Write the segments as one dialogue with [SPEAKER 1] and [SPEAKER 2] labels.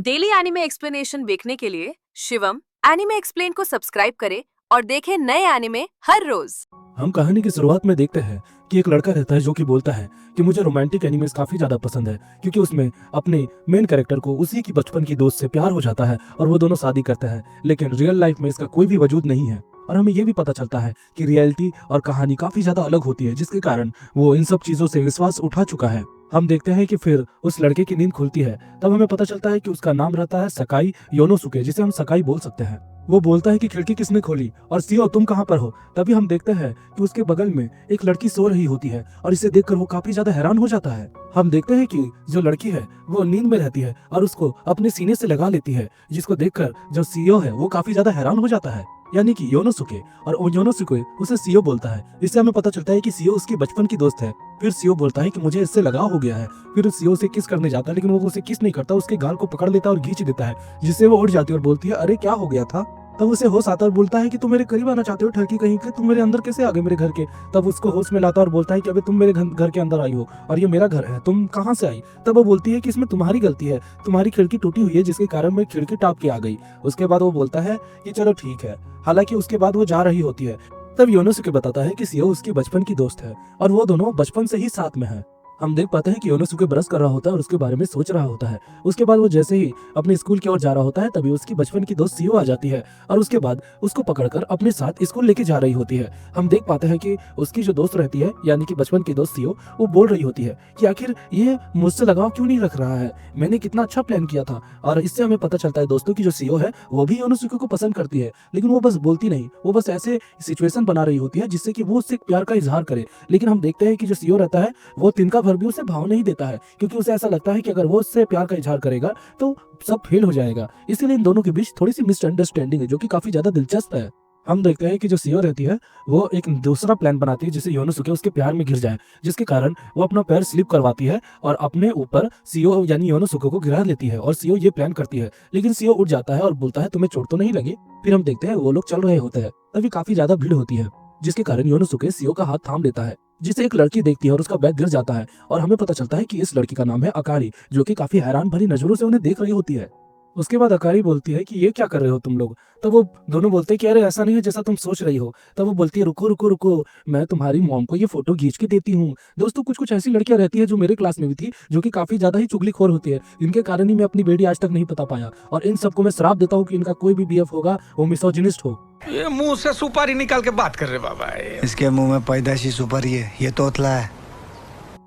[SPEAKER 1] Daily anime explanation देखने के लिए शिवम एनिमे एक्सप्लेन को सब्सक्राइब करें और देखें नए एनिमे हर रोज।
[SPEAKER 2] हम कहानी की शुरुआत में देखते हैं कि एक लड़का रहता है जो कि बोलता है कि मुझे रोमांटिक एनिमेस काफी ज्यादा पसंद है, क्योंकि उसमें अपने मेन कैरेक्टर को उसी की बचपन की दोस्त से प्यार हो जाता है और वो दोनों शादी करते हैं। लेकिन रियल लाइफ में इसका कोई भी वजूद नहीं है और हमें ये भी पता चलता है कि रियलिटी और कहानी काफी ज्यादा अलग होती है, जिसके कारण वो इन सब चीजों से विश्वास उठा चुका है। हम देखते हैं कि फिर उस लड़के की नींद खुलती है, तब हमें पता चलता है कि उसका नाम रहता है सकाई योनोसुके, जिसे हम सकाई बोल सकते हैं। वो बोलता है कि खिड़की किसने खोली और सीओ तुम कहाँ पर हो। तभी हम देखते हैं कि उसके बगल में एक लड़की सो रही होती है और इसे देखकर वो काफी ज्यादा हैरान हो जाता है। हम देखते हैं कि जो लड़की है वो नींद में रहती है और उसको अपने सीने से लगा लेती है, जिसको देखकर जो सीओ है वो काफी ज्यादा हैरान हो जाता है, यानी कि योनोसुके। और योनोसुके उसे सीओ बोलता है। इससे हमें पता चलता है कि सीओ उसकी बचपन की दोस्त है। फिर सीओ बोलता है कि मुझे इससे लगाव हो गया है। फिर सीओ उसे किस करने जाता है, लेकिन वो उसे किस नहीं करता, उसके गाल को पकड़ लेता है और खींच देता है, जिससे वो उठ जाती है और बोलती है अरे क्या हो गया था। तब उसे होश आता है और बोलता है कि तुम मेरे करीब आना चाहते हो ठरकी कहीं के, तुम मेरे अंदर कैसे आ गए मेरे घर के। तब उसको होश में लाता और बोलता है कि अबे तुम मेरे घर के अंदर आई हो और ये मेरा घर है, तुम कहाँ से आई। तब वो बोलती है कि इसमें तुम्हारी गलती है, तुम्हारी खिड़की टूटी हुई है जिसके कारण मैं खिड़की टाप के आ गई। उसके बाद वो बोलता है कि चलो ठीक है। हालांकि उसके बाद वो जा रही होती है। तब योनोसुके बताता है कि सीओ उसकी बचपन की दोस्त है और वो दोनों बचपन से ही साथ में है। हम देख पाते हैं कि योनोसुके ब्रश कर रहा होता है और उसके बारे में सोच रहा होता है। उसके बाद वो जैसे ही अपने स्कूल की ओर जा रहा होता है, तभी उसकी बचपन की दोस्त सीओ आ जाती है और उसके बाद उसको पकड़कर अपने साथ स्कूल लेके जा रही होती है। हम देख पाते हैं कि उसकी जो दोस्त रहती है, यानी कि बचपन की दोस्त सीओ, वो बोल रही होती है कि आखिर ये मुझसे लगाव क्यों नहीं रख रहा है, मैंने कितना अच्छा प्लान किया था। और इससे हमें पता चलता है दोस्तों की जो सीओ है वो भी योनोसुके को पसंद करती है, लेकिन वो बस बोलती नहीं, वो बस ऐसे सिचुएशन बना रही होती है जिससे कि वो उससे प्यार का इजहार करे। लेकिन हम देखते हैं कि जो सीओ रहता है वो तिनका भर भी उसे भाव नहीं देता है, क्योंकि उसे ऐसा लगता है कि अगर वो उससे प्यार का इजहार करेगा तो सब फेल हो जाएगा। इसीलिए इन दोनों के बीच थोड़ी सी मिसअंडरस्टैंडिंग है, जो कि काफी ज्यादा दिलचस्प है। हम देखते हैं कि जो सीओ रहती है वो एक दूसरा प्लान बनाती है जिससे योनोसुके उसके प्यार में गिर जाए, जिसके कारण वो अपना पैर स्लिप करवाती है और अपने ऊपर सीओ यानी योनोसुके को गिरा लेती है और सीओ ये प्लान करती है। लेकिन सीओ उठ जाता है और बोलता है तुम्हें चोट तो नहीं लगी। फिर हम देखते हैं वो लोग चल रहे होते हैं, तभी काफी ज्यादा भीड़ होती है, जिसके कारण योनोसुके सीओ का हाथ थाम लेता है, जिसे एक लड़की देखती है और उसका बैग गिर जाता है। और हमें पता चलता है कि इस लड़की का नाम है अकारी, जो कि काफी हैरान भरी नजरों से उन्हें देख रही होती है। उसके बाद अकारी बोलती है कि ये क्या कर रहे हो तुम लोग। तब वो दोनों बोलते हैं कि अरे ऐसा नहीं है जैसा तुम सोच रही हो। तब वो बोलती है रुको रुको रुको, मैं तुम्हारी मॉम को ये फोटो खींच के देती हूँ। दोस्तों कुछ कुछ ऐसी लड़कियां रहती है जो मेरे क्लास में भी थी, जो कि काफी ज्यादा ही चुगलीखोर होती है। इनके कारण ही मैं अपनी बेटी आज तक नहीं पता पाया और इन सबको मैं श्राप देता हूँ कि इनका कोई भी बीएफ होगा वो मिसोजिनिस्ट हो।
[SPEAKER 3] ये मुंह से सुपारी निकाल के बात कर रहे बाबा।
[SPEAKER 4] इसके मुंह में पैदाइशी सुपारी है, ये तोतला है।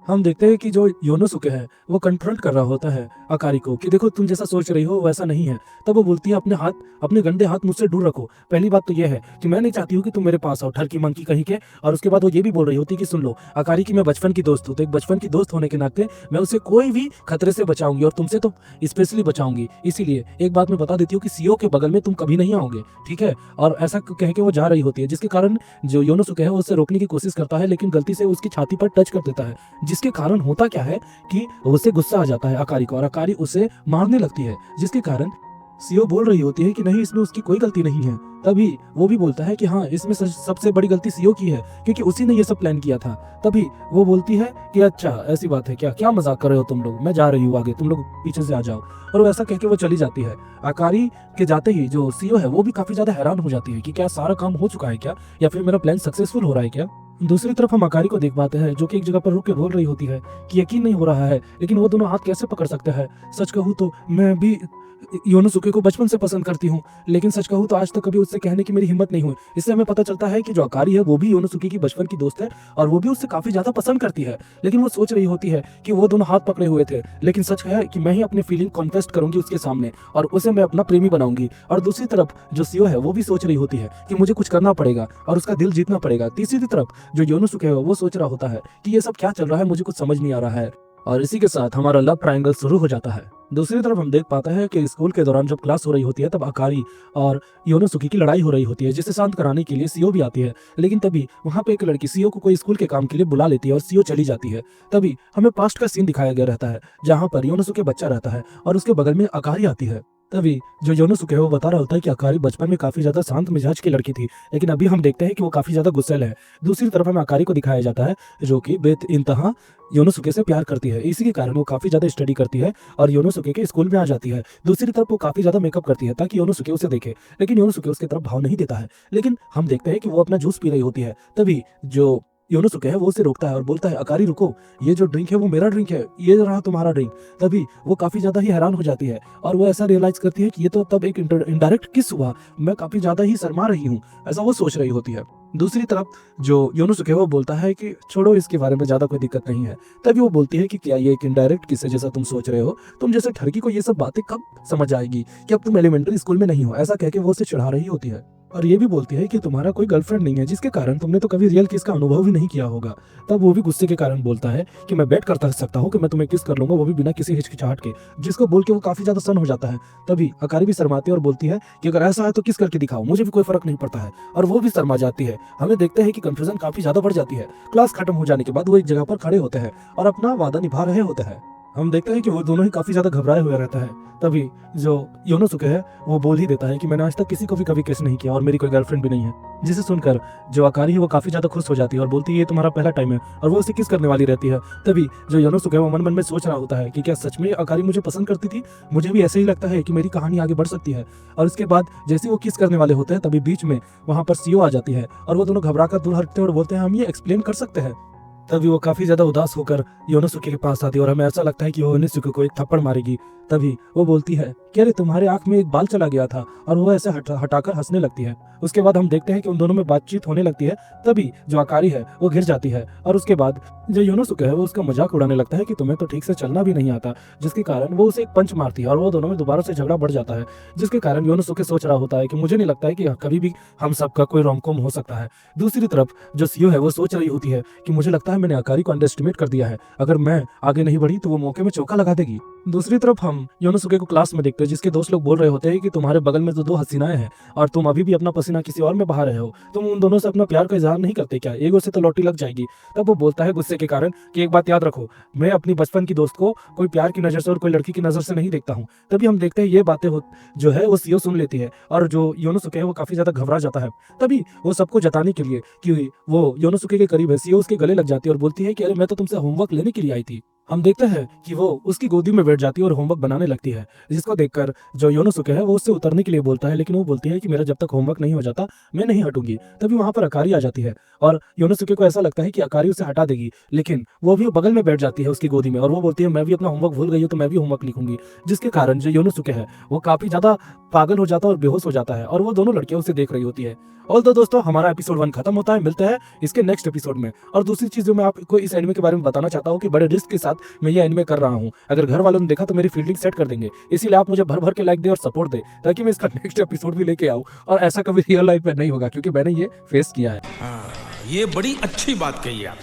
[SPEAKER 2] हम देखते हैं कि जो योनोसुके है वो कन्फ्रंट कर रहा होता है अकारी को कि देखो तुम जैसा सोच रही हो वैसा नहीं है। तब वो बोलती है अपने गंदे हाथ मुझसे दूर रखो। पहली बात तो ये है कि मैं नहीं चाहती हूँ कि तुम मेरे पास आओ ठरकी मंकी कहीं के। और उसके बाद वो ये भी बोल रही होती है कि सुन लो अकारी की मैं बचपन की दोस्त हूँ, तो एक बचपन की दोस्त होने के नाते मैं उसे कोई भी खतरे से बचाऊंगी और तुमसे तो स्पेशली बचाऊंगी। इसीलिए एक बात मैं बता देती हूँ कि सीओ के बगल में तुम कभी नहीं आओगे, ठीक है। और ऐसा कह के वो जा रही होती है, जिसके कारण जो योनोसुके है वो उसे रोकने की कोशिश करता है, लेकिन गलती से उसकी छाती पर टच कर देता है, जिसके कारण होता क्या है कि उसे गुस्सा आ जाता है अकारी को और अकारी उसे मारने लगती है, जिसके कारण सीओ बोल रही होती है कि नहीं इसमें उसकी कोई गलती नहीं है। तभी वो भी बोलता है कि हाँ इसमें सबसे बड़ी गलती सीओ की है, क्योंकि उसी ने ये सब प्लान किया था। तभी वो बोलती है कि अच्छा ऐसी बात है क्या, क्या मजाक कर रहे हो तुम लोग, मैं जा रही हूँ आगे, तुम लोग पीछे से आ जाओ। और वैसा कह के वो चली जाती है। अकारी के जाते ही जो सीओ है वो भी काफी ज्यादा हैरान हो जाती है कि क्या सारा काम हो चुका है क्या, या फिर मेरा प्लान सक्सेसफुल हो रहा है क्या। दूसरी तरफ हम अकारी को देख पाते हैं जो कि एक जगह पर रुक के बोल रही होती है कि यकीन नहीं हो रहा है, लेकिन वो दोनों हाथ कैसे पकड़ सकते हैं। सच कहूँ तो मैं भी योनोसुके को बचपन से पसंद करती हूँ, लेकिन सच कहूँ तो आज तक कभी उससे कहने की मेरी हिम्मत नहीं हुई। इससे हमें पता चलता है कि जो अकारी है वो भी योनोसुके की बचपन की दोस्त है और वो भी उससे काफी ज्यादा पसंद करती है। लेकिन वो सोच रही होती है कि वो दोनों हाथ पकड़े हुए थे, लेकिन सच है कि मैं ही अपनी फीलिंग कॉन्फेस करूंगी उसके सामने और उसे मैं अपना प्रेमी बनाऊंगी। और दूसरी तरफ जो सीओ है वो भी सोच रही होती है कि मुझे कुछ करना पड़ेगा और उसका दिल जीतना पड़ेगा। तीसरी तरफ जो योनोसुके है वो सोच रहा होता है कि ये सब क्या चल रहा है, मुझे कुछ समझ नहीं आ रहा है। और इसी के साथ हमारा लव ट्रायंगल शुरू हो जाता है। दूसरी तरफ हम देख पाते हैं कि स्कूल के दौरान जब क्लास हो रही होती है तब अकारी और योनोसुके की लड़ाई हो रही होती है, जिसे शांत कराने के लिए सीओ भी आती है। लेकिन तभी वहां पे एक लड़की सीओ को कोई स्कूल के काम के लिए बुला लेती है और सीओ चली जाती है। तभी हमें पास्ट का सीन दिखाया गया रहता है जहाँ पर योनोसुके बच्चा रहता है और उसके बगल में अकारी आती है। तभी जो योनोसुके है वो बता रहा होता है कि अकारी बचपन में काफी ज्यादा शांत मिजाज की लड़की थी, लेकिन अभी हम देखते हैं कि वो काफी ज्यादा गुस्सैल है। दूसरी तरफ हमें अकारी को दिखाया जाता है जो कि बेइंतहा योनोसुके से प्यार करती है। इसी के कारण वो काफी ज्यादा स्टडी करती है और योनोसुके के स्कूल में आ जाती है। दूसरी तरफ वो काफी ज्यादा मेकअप करती है ताकि योनोसुके उसे देखे, लेकिन योनोसुके उसकी तरफ भाव नहीं देता है। लेकिन हम देखते हैं कि वो अपना जूस पी रही होती है। तभी जो योनोसुके है वो उसे रोकता है और बोलता है, अकारी रुको, ये जो ड्रिंक है वो मेरा ड्रिंक है, ये रहा तुम्हारा ड्रिंक। तभी वो काफी ज्यादा ही हैरान हो जाती है और वो ऐसा रियलाइज करती है कि ये तो तब एक इनडायरेक्ट किस हुआ, मैं काफी ज्यादा ही शर्मा रही हूँ, ऐसा वो सोच रही होती है। दूसरी तरफ जो योनोसुके वो बोलता है कि छोड़ो, इसके बारे में ज्यादा कोई दिक्कत नहीं है। तभी वो बोलती है कि क्या ये एक इनडायरेक्ट किस है जैसा तुम सोच रहे हो, तुम जैसे ठरकी को ये सब बातें कब समझ आएगी कि अब तुम एलिमेंट्री स्कूल में नहीं हो, ऐसा कह के वो उसे चिढ़ा रही होती है। और ये भी बोलती है कि तुम्हारा कोई गर्लफ्रेंड नहीं है, जिसके कारण तुमने तो कभी रियल किस का अनुभव भी नहीं किया होगा। तब वो भी गुस्से के कारण बोलता है कि मैं बेट कर सकता हूँ कि मैं तुम्हें किस कर लूंगा, वो भी बिना किसी हिचकिचाहट के, जिसको बोल के वो काफी ज्यादा सन हो जाता है। तभी अकारी भी शर्माती है और बोलती है कि अगर ऐसा है तो किस करके दिखाओ, मुझे भी कोई फर्क नहीं पड़ता है। और वो भी शर्मा जाती है। हमें देखते हैं कि कंफ्यूजन काफी ज्यादा बढ़ जाती है। क्लास खत्म हो जाने के बाद वो एक जगह पर खड़े होते हैं और अपना वादा निभा रहे होते हैं। हम देखते हैं कि वो दोनों ही काफी ज्यादा घबराए हुए रहता है। तभी जो योनोसुके है वो बोल ही देता है कि मैंने आज तक किसी को भी कभी किस नहीं किया और मेरी कोई गर्लफ्रेंड भी नहीं है। जिसे सुनकर जो अकारी है वो काफी ज्यादा खुश हो जाती है और बोलती है ये तुम्हारा पहला टाइम है, और वो उसे किस करने वाली रहती है। तभी जो योनोसुके है वो मन मन में सोच रहा होता है कि क्या सच में अकारी मुझे पसंद करती थी, मुझे भी ऐसे ही लगता है कि मेरी कहानी आगे बढ़ सकती है। और उसके बाद जैसे वो किस करने वाले होते हैं तभी बीच में वहां पर सीओ आ जाती है और वो दोनों घबरा कर दूर हटते हैं और बोलते हैं हम ये एक्सप्लेन कर सकते हैं। तभी वो काफी ज्यादा उदास होकर योनोसुके के पास आती है और हमें ऐसा लगता है कि वो योनोसुके को एक थप्पड़ मारेगी। तभी वो बोलती है कि अरे तुम्हारे आंख में एक बाल चला गया था, और वो ऐसे हटाकर हंसने लगती है। उसके बाद हम देखते हैं कि उन दोनों में बातचीत होने लगती है। तभी जो अकारी है वो गिर जाती है और उसके बाद जो योनोसुके है वो उसका मजाक उड़ाने लगता है कि तुम्हें तो ठीक से चलना भी नहीं आता, जिसके कारण वो उसे एक पंच मारती है और वो दोनों में दोबारा से झगड़ा बढ़ जाता है। जिसके कारण योनोसुके सोच रहा होता है कि मुझे नहीं लगता है कि कभी भी हम सबका कोई रोमकॉम हो सकता है। दूसरी तरफ जो सीओ है वो सोच रही होती है कि मुझे लगता है मैंने अकारी को अंडरएस्टिमेट कर दिया है, अगर मैं आगे नहीं बढ़ी तो वो मौके में चौका लगा देगी। दूसरी तरफ हम योनोसुके को क्लास में देखते हैं जिसके दोस्त लोग बोल रहे होते हैं कि तुम्हारे बगल में तो दो हसीनाएं हैं और तुम अभी भी अपना पसीना किसी और में बहा रहे हो, तुम उन दोनों से अपना प्यार का इजहार नहीं करते क्या, एगो से तो लौटी लग जाएगी। तब वो बोलता है गुस्से के कारण कि एक बात याद रखो, मैं अपनी बचपन की दोस्त को कोई प्यार की नजर से और कोई लड़की की नजर से नहीं देखता हूँ। तभी हम देखते हैं ये बातें जो है वो सीओ सुन लेती है और जो योनोसुके है वो काफी ज्यादा घबरा जाता है। तभी वो सबको जताने के लिए कि वो योनोसुके के करीब है, सीओ उसके गले लग जाती है और बोलती है कि अरे मैं तो तुमसे होमवर्क लेने के लिए आई थी। हम देखते हैं कि वो उसकी गोदी में बैठ जाती है और होमवर्क बनाने लगती है, जिसको देखकर जो योनोसुके है वो उससे उतरने के लिए बोलता है, लेकिन वो बोलती है कि मेरा जब तक होमवर्क नहीं हो जाता मैं नहीं हटूंगी। तभी वहां पर अकारी आ जाती है और योनोसुके को ऐसा लगता है कि अकारी उसे हटा देगी, लेकिन वो भी बगल में बैठ जाती है उसकी गोदी में और वो बोलती है मैं भी अपना होमवर्क भूल गई हूँ तो मैं भी होमवर्क लिखूंगी। जिसके कारण जो योनोसुके है वो काफी ज्यादा पागल हो जाता है और बेहोश हो जाता है और वो दोनों लड़कियां उसे देख रही होती है। और तो दोस्तों हमारा एपिसोड 1 खत्म होता है, मिलते हैं इसके नेक्स्ट एपिसोड में। और दूसरी चीज जो मैं आपको इस एनिमे के बारे में बताना चाहता हूँ कि बड़े रिस्क के साथ मैं ये एनिमे कर रहा हूँ। अगर घर वालों ने देखा तो मेरी फील्डिंग सेट कर देंगे, इसीलिए आप मुझे भर भर के लाइक दे और सपोर्ट दे ताकि मैं इसका नेक्स्ट एपिसोड भी लेके आऊँ। और ऐसा कभी रियल लाइफ में नहीं होगा क्योंकि मैंने ये फेस किया है।
[SPEAKER 3] ये बड़ी अच्छी बात कही आप।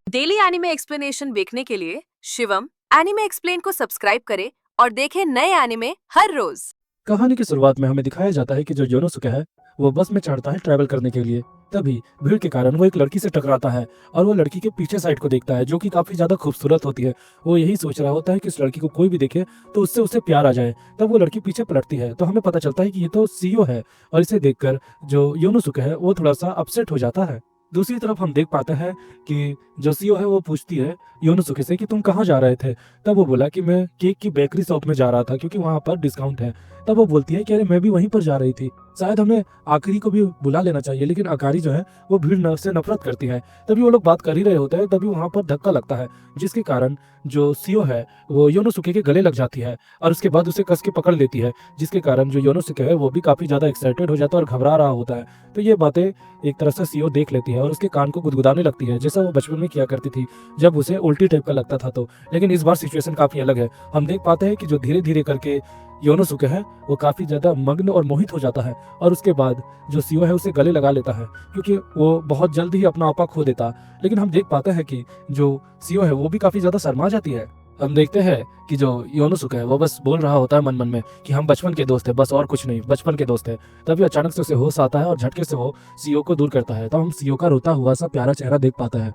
[SPEAKER 1] डेली एनिमे एक्सप्लेनेशन देखने के लिए शिवम एनिमे एक्सप्लेन को सब्सक्राइब करें और देखें नए एनिमे हर रोज।
[SPEAKER 2] कहानी की शुरुआत में हमें दिखाया जाता है कि जो योनोसुके है वो बस में चढ़ता है ट्रैवल करने के लिए। तभी भीड़ के कारण वो एक लड़की से टकराता है और वो लड़की के पीछे साइड को देखता है जो कि काफी ज्यादा खूबसूरत होती है। वो यही सोच रहा होता है कि इस लड़की को कोई भी देखे तो उससे उसे प्यार आ जाए। तब वो लड़की पीछे पलटती है तो हमें पता चलता है कि ये तो सीओ है और इसे देखकर जो योनोसुके है वो थोड़ा सा अपसेट हो जाता है। दूसरी तरफ हम देख पाते हैं कि जो सीओ है वो पूछती है योनोसुके से कि तुम कहाँ जा रहे थे। तब वो बोला कि मैं केक की बेकरी शॉप में जा रहा था क्योंकि वहां पर डिस्काउंट है। तब वो बोलती है कि अरे मैं भी वहीं पर जा रही थी, शायद हमें आखिरी को भी बुला लेना चाहिए, लेकिन अकारी जो है वो भीड़ से नफरत करती है। तभी वो लोग बात कर ही रहे होते हैं, तभी वहां पर धक्का लगता है जिसके कारण जो सीओ है वो योनोसुके के गले लग जाती है और उसके बाद उसे कस के पकड़ लेती है, जिसके कारण जो योनोसुके है वो भी काफी ज्यादा एक्साइटेड हो जाता है और घबरा रहा होता है। तो ये बातें एक तरह से सीओ देख लेती है और उसके कान को गुदगुदाने लगती है जैसा वो बचपन में किया करती थी जब उसे उल्टी टाइप का लगता था। तो लेकिन इस बार सिचुएशन काफी अलग है। हम देख पाते हैं कि जो धीरे धीरे करके योनोसुके है वो काफी ज्यादा मग्न और मोहित हो जाता है और उसके बाद जो सीओ है उसे गले लगा लेता है क्योंकि वो बहुत जल्द ही अपना आपा खो देता। लेकिन हम देख पाते हैं कि जो सीओ है वो भी काफी ज्यादा शर्मा जाती है। हम देखते हैं कि जो योनोसुके है वो बस बोल रहा होता है मन मन में कि हम बचपन के दोस्त हैं, बस और कुछ नहीं, बचपन के दोस्त हैं। तभी अचानक से उसे होश आता है और झटके से वो सीओ को दूर करता है। तो हम सीओ का रोता हुआ सा प्यारा चेहरा देख पाते हैं।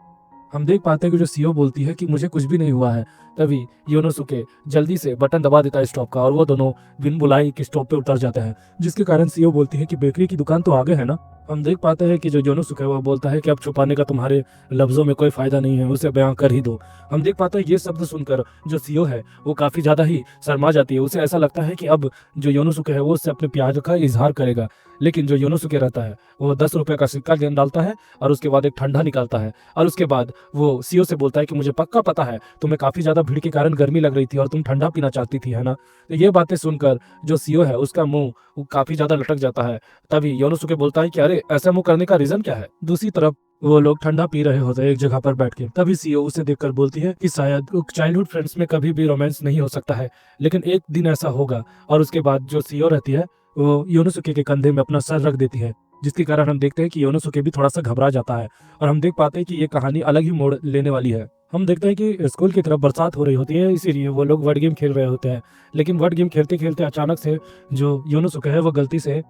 [SPEAKER 2] हम देख पाते हैं कि जो सीओ बोलती है कि मुझे कुछ भी नहीं हुआ है। तभी योनोसुके जल्दी से बटन दबा देता है स्टॉप का और वो दोनों बिन बुलाए के स्टॉप पे उतर जाते हैं, जिसके कारण सीओ बोलती है कि बेकरी की दुकान तो आगे है ना। हम देख पाते हैं कि जो योनोसुके है वो बोलता है कि अब छुपाने का तुम्हारे लफ्जों में कोई फायदा नहीं है, उसे बयां कर ही दो। हम देख पाते हैं ये शब्द सुनकर जो सीओ है वो काफी ज्यादा ही शर्मा जाती है। उसे ऐसा लगता है कि अब जो योनोसुके है वो उससे अपने प्यार का इजहार करेगा, लेकिन जो योनोसुके रहता है वो 10 रुपए का सिक्का गेंद डालता है और उसके बाद एक ठंडा निकालता है और उसके बाद वो सीओ से बोलता है कि मुझे पक्का पता है तुम्हें काफी ज्यादा भीड़ के कारण गर्मी लग रही थी और तुम ठंडा पीना चाहती थी, है ना। तो ये बातें सुनकर जो सीओ है उसका मुंह वो काफी ज्यादा लटक जाता है। तभी योनोसुके बोलता है कि अरे ऐसा मुंह करने का रीजन क्या है। दूसरी तरफ वो लोग ठंडा पी रहे होते हैं एक जगह पर बैठ के। तभी सीओ उसे देखकर बोलती है कि शायद चाइल्डहुड फ्रेंड्स में कभी भी रोमांस नहीं हो सकता है, लेकिन एक दिन ऐसा होगा। और उसके बाद जो सीओ रहती है वो योनोसुके के कंधे में अपना सर रख देती है, जिसके कारण हम देखते हैं कि योनोसुके भी थोड़ा सा घबरा जाता है। और हम देख पाते हैं कि ये कहानी अलग ही मोड़ लेने वाली है। हम देखते हैं कि स्कूल की तरफ बरसात हो रही होती है, इसीलिए वो लोग वर्ड गेम खेल रहे होते हैं। लेकिन वर्ड गेम खेलते खेलते अचानक से जो योनोसुके है वो गलती से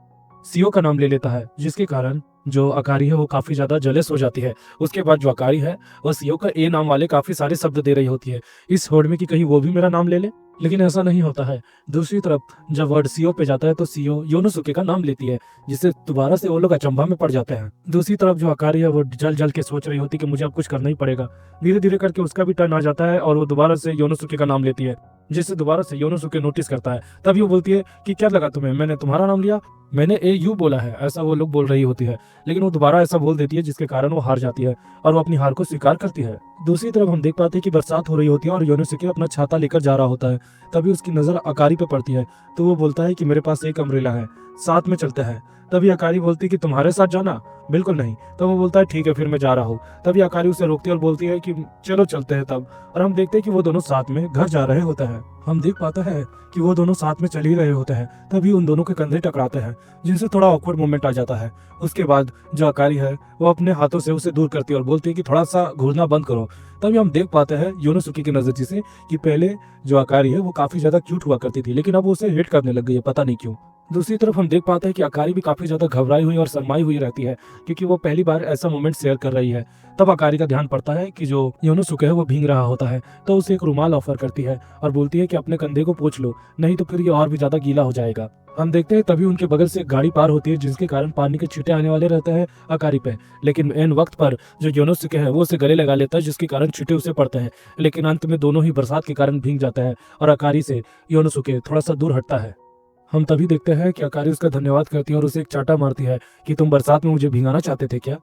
[SPEAKER 2] सीओ का नाम ले लेता है, जिसके कारण जो अकारी है वो काफी ज्यादा जलेस हो जाती है। उसके बाद जो अकारी है वो सीओ का ए नाम वाले काफी सारे शब्द दे रही होती है, इस होड़ में कि कहीं वो भी मेरा नाम ले ले, लेकिन ऐसा नहीं होता है। दूसरी तरफ जब वर्ड सीओ पे जाता है तो सीओ योनोसुके का नाम लेती है, जिससे दोबारा से वो लोग अचंभा में पड़ जाते हैं। दूसरी तरफ जो अकारी है वो जल जल के सोच रही होती है कि मुझे अब कुछ करना ही पड़ेगा। धीरे धीरे करके उसका भी टर्न आ जाता है और वो दोबारा से योनोसुके का नाम लेती है, जिससे दोबारा से योनोसुके नोटिस करता है। तभी वो बोलती है कि क्या लगा तुम्हें, मैंने तुम्हारा नाम लिया, मैंने ए यू बोला है, ऐसा वो लोग बोल रही होती है। लेकिन वो दोबारा ऐसा बोल देती है, जिसके कारण वो हार जाती है और वो अपनी हार को स्वीकार करती है। दूसरी तरफ हम देख पाते हैं कि बरसात हो रही होती है और योनोसुके अपना छाता लेकर जा रहा होता है। तभी उसकी नजर अकारी पे पड़ती है, तो वो बोलता है कि मेरे पास एक अम्ब्रेला है, साथ में चलते हैं। तभी अकारी बोलती है कि तुम्हारे साथ जाना, बिल्कुल नहीं। तो वो बोलता है ठीक है फिर मैं जा रहा हूँ। तभी अकारी उसे रोकती है और बोलती है कि चलो चलते हैं तब। और हम देखते हैं कि वो दोनों साथ में घर जा रहे होते हैं। हम देख पाते हैं कि वो दोनों साथ में चल ही रहे होते हैं, तभी उन दोनों के कंधे टकराते हैं, जिनसे थोड़ा ऑकवर्ड मोमेंट आ जाता है। उसके बाद जो अकारी है वो अपने हाथों से उसे दूर करती है और बोलती है कि थोड़ा सा घूरना बंद करो। तभी हम देख पाते हैं योनोसुके की नजर से कि पहले जो अकारी है वो काफी ज्यादा क्यूट हुआ करती थी, लेकिन अब वो उसे हेट करने लग गई है, पता नहीं क्यों। दूसरी तरफ हम देख पाते हैं कि अकारी भी काफी ज्यादा घबराई हुई और शर्माई हुई रहती है, क्योंकि वो पहली बार ऐसा मोमेंट शेयर कर रही है। तब अकारी का ध्यान पड़ता है कि जो योनोसुके है वो भीग रहा होता है, तो उसे एक रुमाल ऑफर करती है और बोलती है कि अपने कंधे को पोंछ लो, नहीं तो फिर ये और भी ज्यादा गीला हो जाएगा। हम देखते हैं तभी उनके बगल से एक गाड़ी पार होती है, जिसके कारण पानी के छींटे आने वाले रहते हैं अकारी पे। लेकिन एन वक्त पर जो योनोसुके है वो उसे गले लगा लेता है, जिसके कारण छींटे उसे पड़ते हैं। लेकिन अंत में दोनों ही बरसात के कारण भीग जाता है और अकारी से योनोसुके थोड़ा सा दूर हटता है। हम तभी देखते हैं कि अकारी उसका धन्यवाद करती है और उसे एक चाटा मारती है कि तुम बरसात में मुझे भिगाना चाहते थे क्या।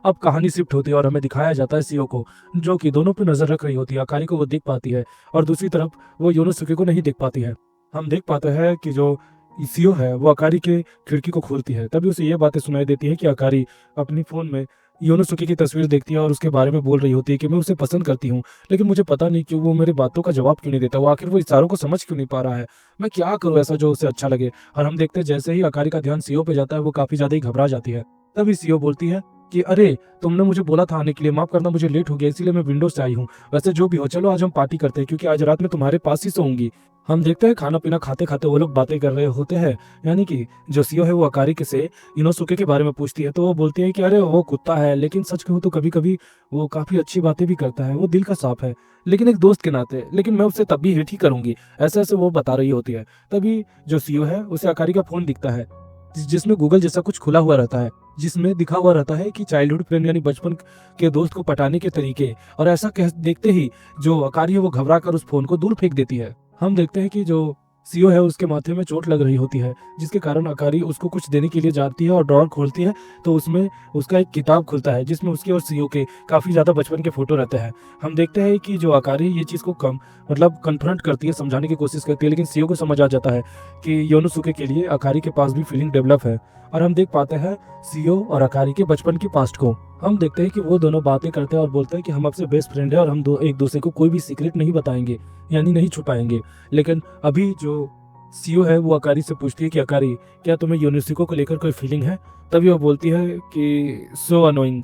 [SPEAKER 2] अब कहानी शिफ्ट होती है और हमें दिखाया जाता है सीओ को, जो कि दोनों पे नजर रख रही होती है। अकारी को वो देख पाती है और दूसरी तरफ वो योनोसुके को नहीं देख पाती है। हम देख पाते हैं कि जो सीओ है वो अकारी के खिड़की को खोलती है, तभी उसे ये बातें सुनाई देती है कि अकारी अपनी फोन में योनोसुके की तस्वीर देखती है और उसके बारे में बोल रही होती है कि मैं उसे पसंद करती हूँ, लेकिन मुझे पता नहीं क्यों वो मेरी बातों का जवाब क्यों नहीं देता, वो आखिर वो इशारों को समझ क्यों नहीं पा रहा है, मैं क्या करूँ ऐसा जो उसे अच्छा लगे। और हम देखते हैं जैसे ही अकारी का ध्यान सीओ पे जाता है वो काफी ज्यादा ही घबरा जाती है। तभी सीओ बोलती है कि अरे तुमने मुझे बोला था आने के लिए, माफ करना मुझे लेट हो गया, इसीलिए मैं विंडो से आई हूँ। वैसे जो भी हो चलो आज हम पार्टी करते हैं, क्योंकि आज रात में तुम्हारे पास ही सोऊंगी। हम देखते हैं खाना पीना खाते खाते वो लोग बातें कर रहे होते हैं, यानी कि जो सीओ है वो अकारी के से योनोसुके के बारे में पूछती है, तो वो बोलती है कि अरे वो कुत्ता है, लेकिन सच कहूँ तो कभी कभी वो काफी अच्छी बातें भी करता है, वो दिल का साफ है, लेकिन एक दोस्त के नाते, लेकिन मैं उससे तब भी हेट ही करूंगी, ऐसे ऐसे वो बता रही होती है। तभी जो सीओ है उसे अकारी का फोन दिखता है, जिसमें गूगल जैसा कुछ खुला हुआ रहता है, जिसमें दिखा हुआ रहता है कि चाइल्डहुड फ्रेंड यानी बचपन के दोस्त को पटाने के तरीके। और ऐसा कह देखते ही जो अकारी है वो घबरा कर उस फोन को दूर फेंक देती है। हम देखते हैं कि जो सीओ है उसके माथे में चोट लग रही होती है, जिसके कारण अकारी उसको कुछ देने के लिए जाती है और ड्रॉअर खोलती है, तो उसमें उसका एक किताब खुलता है जिसमें उसके और सीओ के काफी ज्यादा बचपन के फोटो रहते हैं। हम देखते हैं कि जो अकारी ये चीज को कन्फ्रंट करती है, समझाने की कोशिश करती है, लेकिन सीओ को समझ आ जाता है कि योनोसुके के लिए अकारी के पास भी फीलिंग डेवलप है। और हम देख पाते हैं सीओ और अकारी के बचपन की पास्ट को। हम देखते हैं कि वो दोनों बातें करते हैं और बोलते हैं कि हम आपसे बेस्ट फ्रेंड है और हम एक दूसरे को कोई भी सीक्रेट नहीं बताएंगे, यानी नहीं छुपाएंगे। लेकिन अभी जो सीओ है वो अकारी से पूछती है कि अकारी क्या तुम्हें योनोसुके को लेकर कोई फीलिंग है। तभी वो बोलती है कि सो अनोइंग।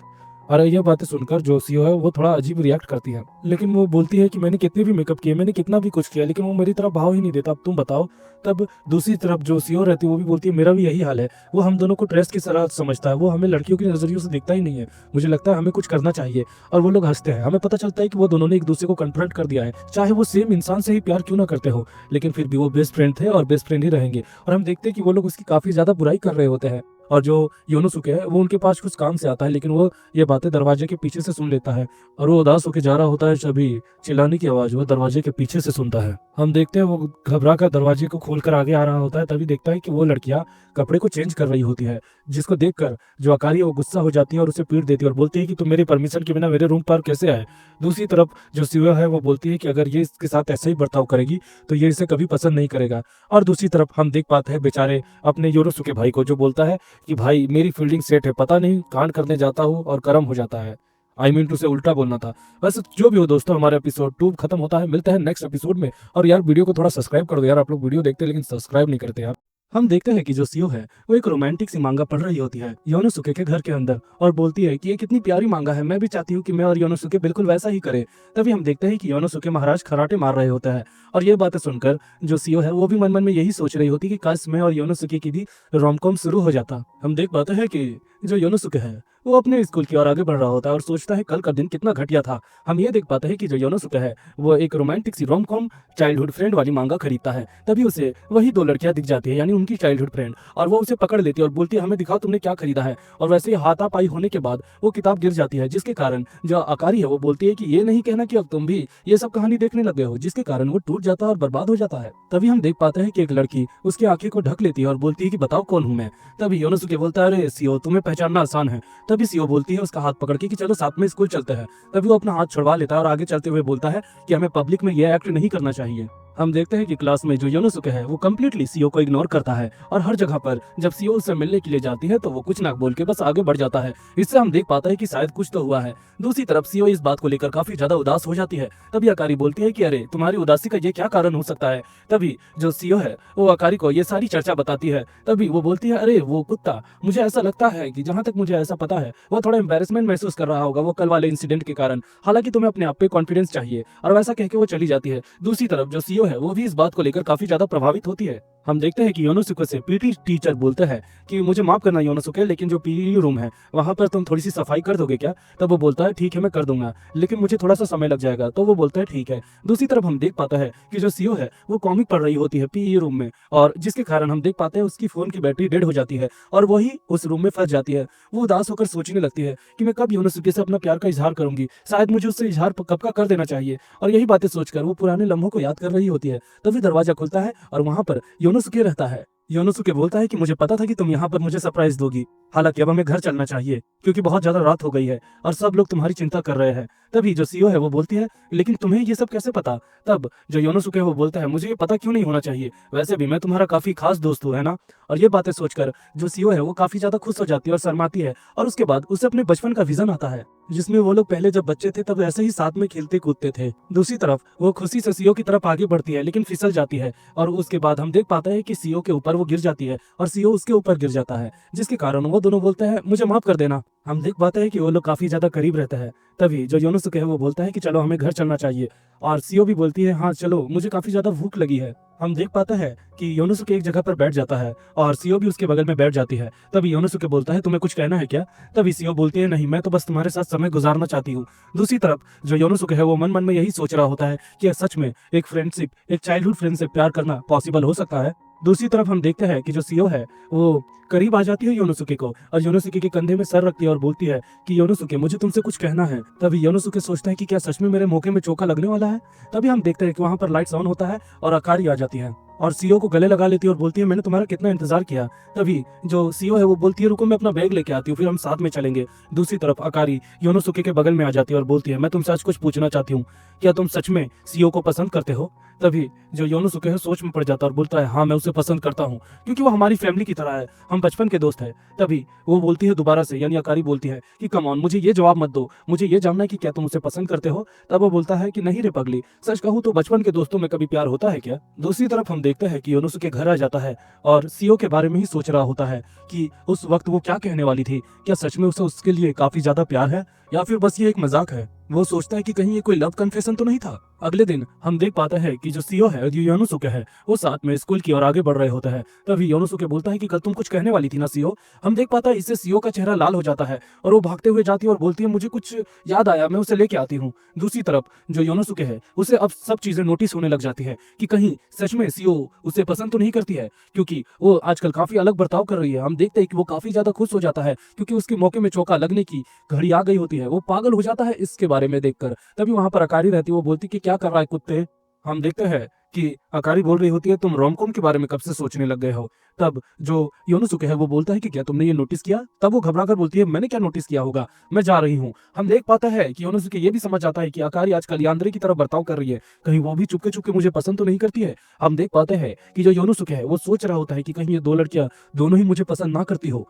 [SPEAKER 2] और ये बातें सुनकर जो सीओ है वो थोड़ा अजीब रिएक्ट करती है, लेकिन वो बोलती है कि मैंने कितने भी मेकअप किए, मैंने कितना भी कुछ किया, लेकिन वो मेरी तरफ भाव ही नहीं देता, अब तुम बताओ। तब दूसरी तरफ जो सीओ रहती है वो भी बोलती है मेरा भी यही हाल है, वो हम दोनों को ड्रेस की तरह समझता है, वो हमें लड़कियों के नजरियों से देखता ही नहीं है, मुझे लगता है हमें कुछ करना चाहिए। और वो लोग हंसते हैं, हमें पता चलता है कि वो दोनों ने एक दूसरे को कन्फ्रंट कर दिया है, चाहे वो सेम इंसान से ही प्यार क्यों ना करते हो, लेकिन फिर भी वो बेस्ट फ्रेंड थे और बेस्ट फ्रेंड ही रहेंगे। और हम देखते हैं कि वो लोग उसकी काफी ज्यादा बुराई कर रहे होते हैं, और जो योनोसुके है वो उनके पास कुछ काम से आता है, लेकिन वो ये बातें दरवाजे के पीछे से सुन लेता है, और वो उदास होकर जा रहा होता है, तभी चिल्लाने की आवाज वो दरवाजे के पीछे से सुनता है। हम देखते हैं वो घबरा कर दरवाजे को खोलकर आगे आ रहा होता है, तभी देखता है कि वो लड़कियां कपड़े को चेंज कर रही होती है, जिसको देखकर जो अकारी है वो गुस्सा हो जाती है और उसे पीट देती है और बोलती है कि तुम मेरी परमिशन के बिना मेरे रूम पर कैसे आए। दूसरी तरफ जो सीओ है वो बोलती है कि अगर ये इसके साथ ऐसे ही बर्ताव करेगी तो ये इसे कभी पसंद नहीं करेगा। और दूसरी तरफ हम देख पाते हैं बेचारे अपने योनोसुके भाई को, जो बोलता है कि भाई मेरी फील्डिंग सेट है, पता नहीं कांड करने जाता हूँ और कर्म हो जाता है। आई मीन टू से उल्टा बोलना था। वैसे जो भी हो दोस्तों, हमारा एपिसोड 2 खत्म होता है, मिलते हैं नेक्स्ट एपिसोड में। और यार वीडियो को थोड़ा सब्सक्राइब कर दो यार, आप लोग वीडियो देखते हैं लेकिन सब्सक्राइब नहीं करते यार। हम देखते हैं कि जो सीओ है वो एक रोमांटिक सी मांगा पढ़ रही होती है योनोसुके के घर के अंदर, और बोलती है कि ये कितनी प्यारी मांगा है, मैं भी चाहती हूँ कि मैं और योनोसुके बिल्कुल वैसा ही करें। तभी हम देखते हैं कि योनोसुके महाराज खराटे मार रहे होते हैं, और ये बातें सुनकर जो सीओ है वो भी मन मन में यही सोच रही होती कि काश मैं और योनोसुके की भी रोमकॉम शुरू हो जाता। हम देख पाते हैं कि जो योनोसुके है वो अपने स्कूल की ओर आगे बढ़ रहा होता है और सोचता है कल का दिन कितना घटिया था। हम ये देख पाते हैं कि जो योनोसुके है वो एक रोमांटिक सी रोमकॉम चाइल्डहुड फ्रेंड वाली मांगा खरीदता है, तभी उसे वही 2 लड़कियां दिख जाती है, यानी उनकी चाइल्डहुड फ्रेंड, और वो उसे पकड़ लेती है और बोलती है हमें दिखाओ तुमने क्या खरीदा है। और वैसे ही हाथापाई होने के बाद वो किताब गिर जाती है, जिसके कारण जो अकारी है वो बोलती है कि ये नहीं कहना कि अब तुम भी ये सब कहानी देखने लग गए हो, जिसके कारण वो टूट जाता है और बर्बाद हो जाता है। तभी हम देख पाते हैं कि एक लड़की उसकी आंखें को ढक लेती है और बोलती है कि बताओ कौन हूँ मैं। तभी योनोसुके बोलता है अरे सीओ, तुम्हें पहचानना आसान है। तभी सीओ बोलती है उसका हाथ पकड़ के कि चलो साथ में स्कूल चलते हैं। तभी वो अपना हाथ छुड़वा लेता है और आगे चलते हुए बोलता है कि हमें पब्लिक में ये एक्ट नहीं करना चाहिए। हम देखते हैं कि क्लास में जो योनोसुके है वो कम्प्लीटली सीओ को इग्नोर करता है, और हर जगह पर जब सीओ उससे मिलने के लिए जाती है तो वो कुछ ना बोल के बस आगे बढ़ जाता है। इससे हम देख पाते हैं कि शायद कुछ तो हुआ है। दूसरी तरफ सीओ इस बात को लेकर काफी ज्यादा उदास हो जाती है। तभी अकारी बोलती है कि अरे तुम्हारी उदासी का ये क्या कारण हो सकता है। तभी जो सीओ है वो अकारी को ये सारी चर्चा बताती है। तभी वो बोलती है अरे वो कुत्ता, मुझे ऐसा लगता है कि जहां तक मुझे ऐसा पता है वो थोड़ा एम्बेरसमेंट महसूस कर रहा होगा वो कल वाले इंसिडेंट के कारण, हालांकि तुम्हें अपने आप पे कॉन्फिडेंस चाहिए। और वैसा कह के वो चली जाती है। दूसरी तरफ जो सीओ है वो भी इस बात को लेकर काफी ज्यादा प्रभावित होती है। हम देखते हैं कि योनोसुके से पीटी टीचर बोलते हैं कि मुझे माफ करना योनोसुके, लेकिन जो पीटी रूम है वहां पर तुम थोड़ी सी सफाई कर दोगे क्या। तब वो बोलता है ठीक है मैं कर दूंगा, लेकिन मुझे थोड़ा सा समय लग जाएगा। तो वो बोलता है ठीक है। दूसरी तरफ हम देख पाता है कि जो सीओ है वो कॉमिक पढ़ रही होती है पीई रूम में, और जिसके कारण हम देख पाते हैं उसकी फोन की बैटरी डेड हो जाती है और वही उस रूम में फंस जाती है। वो उदास होकर सोचने लगती है कि मैं कब योनोसुके से अपना प्यार का इजहार करूंगी, शायद मुझे उससे इजहार कब का कर देना चाहिए। और यही बातें सोचकर वो पुराने लम्हों को याद कर रही होती है। तभी दरवाजा खुलता है और वहां पर योनोसुके रहता है। योनोसुके बोलता है कि मुझे पता था कि तुम यहाँ पर मुझे सरप्राइज दोगी, हालांकि अब हमें घर चलना चाहिए क्योंकि बहुत ज्यादा रात हो गई है और सब लोग तुम्हारी चिंता कर रहे हैं। तभी जो सीओ है वो बोलती है लेकिन तुम्हें ये सब कैसे पता। तब जो योनोसुके है वो बोलता है मुझे ये पता क्यों नहीं होना चाहिए, वैसे भी मैं तुम्हारा काफी खास दोस्त हूँ, है ना। और ये बातें सोचकर जो सीओ है वो काफी ज्यादा खुश हो जाती है और शर्माती है। और उसके बाद उसे अपने बचपन का विजन आता है जिसमें वो लोग पहले जब बच्चे थे तब ऐसे ही साथ में खेलते कूदते थे। दूसरी तरफ वो खुशी से सीओ की तरफ आगे बढ़ती है लेकिन फिसल जाती है, और उसके बाद हम देख पाते हैं कि सीओ के ऊपर वो गिर जाती है और सीओ उसके ऊपर गिर जाता है, जिसके कारण वो दोनों बोलते हैं मुझे माफ कर देना। हम देख पाते हैं कि वो लोग काफी ज्यादा करीब रहते हैं। तभी जो योनोसुके है वो बोलता है कि चलो हमें घर चलना चाहिए, और सीओ भी बोलती है हाँ चलो, मुझे काफी ज्यादा भूख लगी है। हम देख पाते हैं कि योनोसुके एक जगह पर बैठ जाता है और सीओ भी उसके बगल में बैठ जाती है। तभी योनोसुके बोलता है तुम्हें कुछ कहना है क्या। तभी सीओ बोलती है नहीं, मैं तो बस तुम्हारे साथ समय गुजारना चाहती हूँ। दूसरी तरफ जो योनोसुके है वो मन मन में यही सोच रहा होता है कि सच में एक फ्रेंडशिप, एक चाइल्डहुड फ्रेंड से प्यार करना पॉसिबल हो सकता है। दूसरी तरफ हम देखते हैं कि जो सीओ है वो करीब आ जाती है योनोसुके को और योनोसुके के कंधे में सर रखती है और बोलती है कि योनोसुके मुझे तुमसे कुछ कहना है। तभी योनोसुके सोचता है कि क्या सच में मेरे मौके में चौका लगने वाला है। तभी हम देखते हैं कि वहां पर लाइट्स ऑन होता है और अकारी आ जाती है और सीओ को गले लगा लेती है और बोलती है मैंने तुम्हारा कितना इंतजार किया। तभी जो सीओ है वो बोलती है रुको मैं अपना बैग लेके आती हूँ, फिर हम साथ में चलेंगे। दूसरी तरफ अकारी योनोसुके के बगल में आ जाती है और बोलती है मैं तुमसे आज कुछ पूछना चाहती हूँ, क्या तुम सच में सीओ को पसंद करते हो। तभी जो योनोसुके है सोच में पड़ जाता है और बोलता है हाँ मैं उसे पसंद करता हूँ, क्योंकि वो हमारी फैमिली की तरह है, हम बचपन के दोस्त हैं। तभी वो बोलती है दोबारा से, यानी अकारी बोलती है कि कम ऑन, मुझे ये जवाब मत दो, मुझे ये जानना है कि क्या तुम उसे पसंद करते हो। तब वो बोलता है कि नहीं रे पगली, सच कहूँ तो बचपन के दोस्तों में कभी प्यार होता है क्या। दूसरी तरफ हम देखते हैं कि योनोसुके घर आ जाता है और सीओ के बारे में ही सोच रहा होता है कि उस वक्त वो क्या कहने वाली थी, क्या सच में उसे उसके लिए काफी ज्यादा प्यार है या फिर बस ये एक मजाक है। वो सोचता है कि कहीं ये कोई लव कन्फेशन तो नहीं था। अगले दिन हम देख पाते हैं कि जो सीओ है, जो योनोसुके है, वो साथ में स्कूल की ओर आगे बढ़ रहे होते हैं। तभी योनोसुके बोलता है कि कल तुम कुछ कहने वाली थी ना सीओ। हम देख पाता है इससे सीओ का चेहरा लाल हो जाता है और वो भागते हुए जाती है और बोलती है मुझे कुछ याद आया, मैं उसे लेके आती हूँ। दूसरी तरफ जो योनोसुके है उसे अब सब चीजें नोटिस होने लग जाती है कि कहीं सच में सीओ उसे पसंद तो नहीं करती है, क्योंकि वो आजकल काफी अलग बर्ताव कर रही है। हम देखते हैं कि वो काफी ज्यादा खुश हो जाता है क्योंकि उसके मौके में चौका लगने की घड़ी आ गई होती है। वो पागल हो जाता है इसके बारे में देखकर। तभी वहां पर अकारी रहती है, वो बोलती कि क्या कर रहा है कुत्ते। हम देखते हैं कि अकारी बोल रही होती है तुम रोमकॉम के बारे में कब से सोचने लग गए हो। तब जो योनोसुके है वो बोलता है कि क्या तुमने ये नोटिस किया। तब वो घबरा कर बोलती है मैंने क्या नोटिस किया होगा, मैं जा रही हूँ। हम देख पाता है कि योनोसुके ये भी समझ जाता है कि अकारी आजकल यान्द्रे की तरह बर्ताव कर रही है, कहीं वो भी चुपके चुपके मुझे पसंद तो नहीं करती है। हम देख पाते हैं कि जो योनोसुके है वो सोच रहा होता है कि कहीं ये दो लड़कियां दोनों ही मुझे पसंद ना करती हो।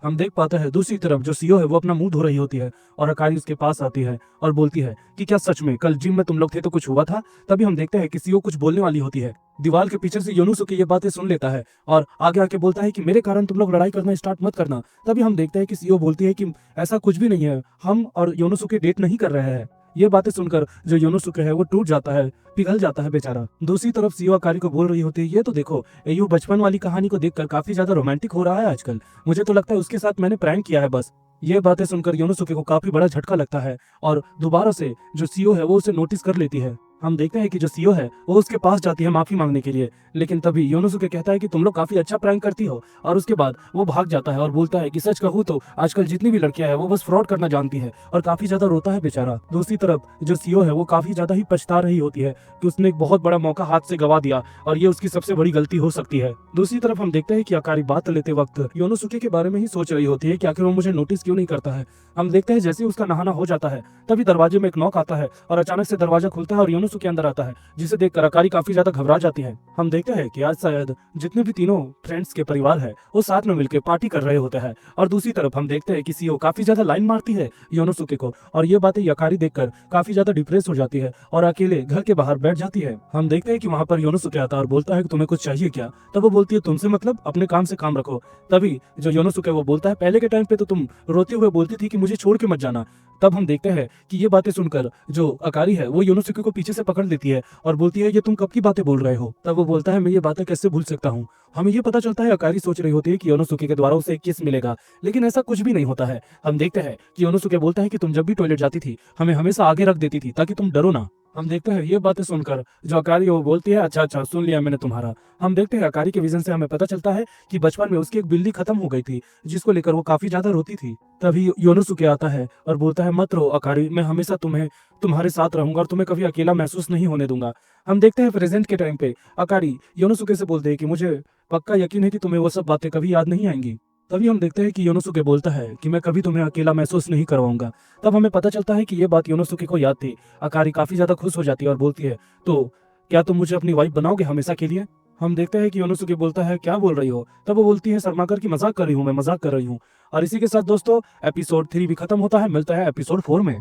[SPEAKER 2] हम देख पाते हैं दूसरी तरफ जो सीओ है वो अपना मुंह धो रही होती है और अकारी उसके पास आती है और बोलती है कि क्या सच में कल जिम में तुम लोग थे तो कुछ हुआ था। तभी हम देखते हैं कि सीओ कुछ बोलने वाली होती है। दीवार के पीछे से योनोसुके ये बातें सुन लेता है और आगे आके बोलता है कि मेरे कारण तुम लोग लड़ाई करना स्टार्ट मत करना। तभी हम देखते हैं कि सीओ बोलती है कि ऐसा कुछ भी नहीं है, हम और योनोसुके डेट नहीं कर रहे हैं। ये बातें सुनकर जो योनोसुके है वो टूट जाता है, पिघल जाता है बेचारा। दूसरी तरफ सीओ अकारी को बोल रही होती है ये तो देखो, एयू बचपन वाली कहानी को देखकर काफी ज्यादा रोमांटिक हो रहा है आजकल, मुझे तो लगता है उसके साथ मैंने प्रैंक किया है बस। ये बातें सुनकर योनोसुके को काफी बड़ा झटका लगता है और दोबारा से जो सीओ है वो उसे नोटिस कर लेती है। हम देखते हैं कि जो सीओ है वो उसके पास जाती है माफी मांगने के लिए, लेकिन तभी योनोसुके कहता है कि तुम लोग काफी अच्छा प्रैंक करती हो और उसके बाद वो भाग जाता है और बोलता है कि सच कहूँ तो आजकल जितनी भी लड़कियां हैं वो बस फ्रॉड करना जानती है और काफी ज्यादा रोता है बेचारा। दूसरी तरफ जो सीओ है वो काफी ज्यादा ही पछता रही होती है कि उसने एक बहुत बड़ा मौका हाथ से गवा दिया और ये उसकी सबसे बड़ी गलती हो सकती है। दूसरी तरफ हम देखते हैं कि अकारी बात लेते वक्त योनोसुके के बारे में ही सोच रही होती है कि आखिर वो मुझे नोटिस क्यों नहीं करता है। हम देखते हैं जैसे ही उसका नहाना हो जाता है तभी दरवाजे में एक नॉक आता है और अचानक से दरवाजा खुलता है और योनोसुके अंदर आता है, जिसे देखकर अकारी काफी ज्यादा घबरा जाती है। हम देखते हैं कि आज शायद जितने भी तीनों फ्रेंड्स के परिवार है वो साथ में मिलकर पार्टी कर रहे होते हैं और दूसरी तरफ हम देखते हैं कि सीओ काफी ज्यादा लाइन मारती है योनोसुके को और ये बातें अकारी देखकर काफी ज्यादा डिप्रेस हो जाती है और अकेले घर के बाहर बैठ जाती है। हम देखते हैं कि वहां पर योनोसुके आता है और बोलता है कि तुम्हें कुछ चाहिए क्या। तब वो बोलती है तुमसे मतलब, अपने काम से काम रखो। तभी जो योनोसुके वो बोलता है पहले के टाइम पे तो तुम रोते हुए बोलती थी कि मुझे छोड़ के मत जाना। तब हम देखते हैं कि ये बातें सुनकर जो अकारी है वो योनोसुके को पीछे से पकड़ लेती है और बोलती है ये तुम कब की बातें बोल रहे हो। तब वो बोलता है मैं ये बातें कैसे भूल सकता हूँ। हमें ये पता चलता है अकारी सोच रही होती है कि योनोसुके के द्वारा उसे एक किस मिलेगा, लेकिन ऐसा कुछ भी नहीं होता है। हम देखते हैं कि योनोसुके बोलता है कि तुम जब भी टॉयलेट जाती थी हमें हमेशा आगे रख देती थी ताकि तुम डरो ना। हम देखते हैं ये बातें सुनकर जो अकारी वो बोलती है अच्छा अच्छा सुन लिया मैंने तुम्हारा। हम देखते हैं अकारी के विजन से हमें पता चलता है कि बचपन में उसकी एक बिल्ली खत्म हो गई थी जिसको लेकर वो काफी ज्यादा रोती थी। तभी योनोसुके आता है और बोलता है मत रो अकारी, मैं हमेशा तुम्हारे साथ रहूंगा और तुम्हें कभी अकेला महसूस नहीं होने दूंगा। हम देखते हैं प्रेजेंट के टाइम पे अकारी योनोसुके से बोलते हैं कि मुझे पक्का यकीन है कि तुम्हें वो सब बातें कभी याद नहीं आएंगी। तभी हम देखते हैं कि योनोसुके बोलता है कि मैं कभी तुम्हें अकेला महसूस नहीं करवाऊंगा। तब हमें पता चलता है कि ये बात योनोसुके को याद थी। अकारी काफी ज्यादा खुश हो जाती है और बोलती है तो क्या तुम मुझे अपनी वाइफ बनाओगे हमेशा के लिए। हम देखते हैं कि योनोसुके बोलता है क्या बोल रही हो। तब वो बोलती है शर्माकर की मजाक कर रही हूँ, मैं मजाक कर रही हूँ। और इसी के साथ दोस्तों एपिसोड 3 भी खत्म होता है, मिलता है एपिसोड 4 में।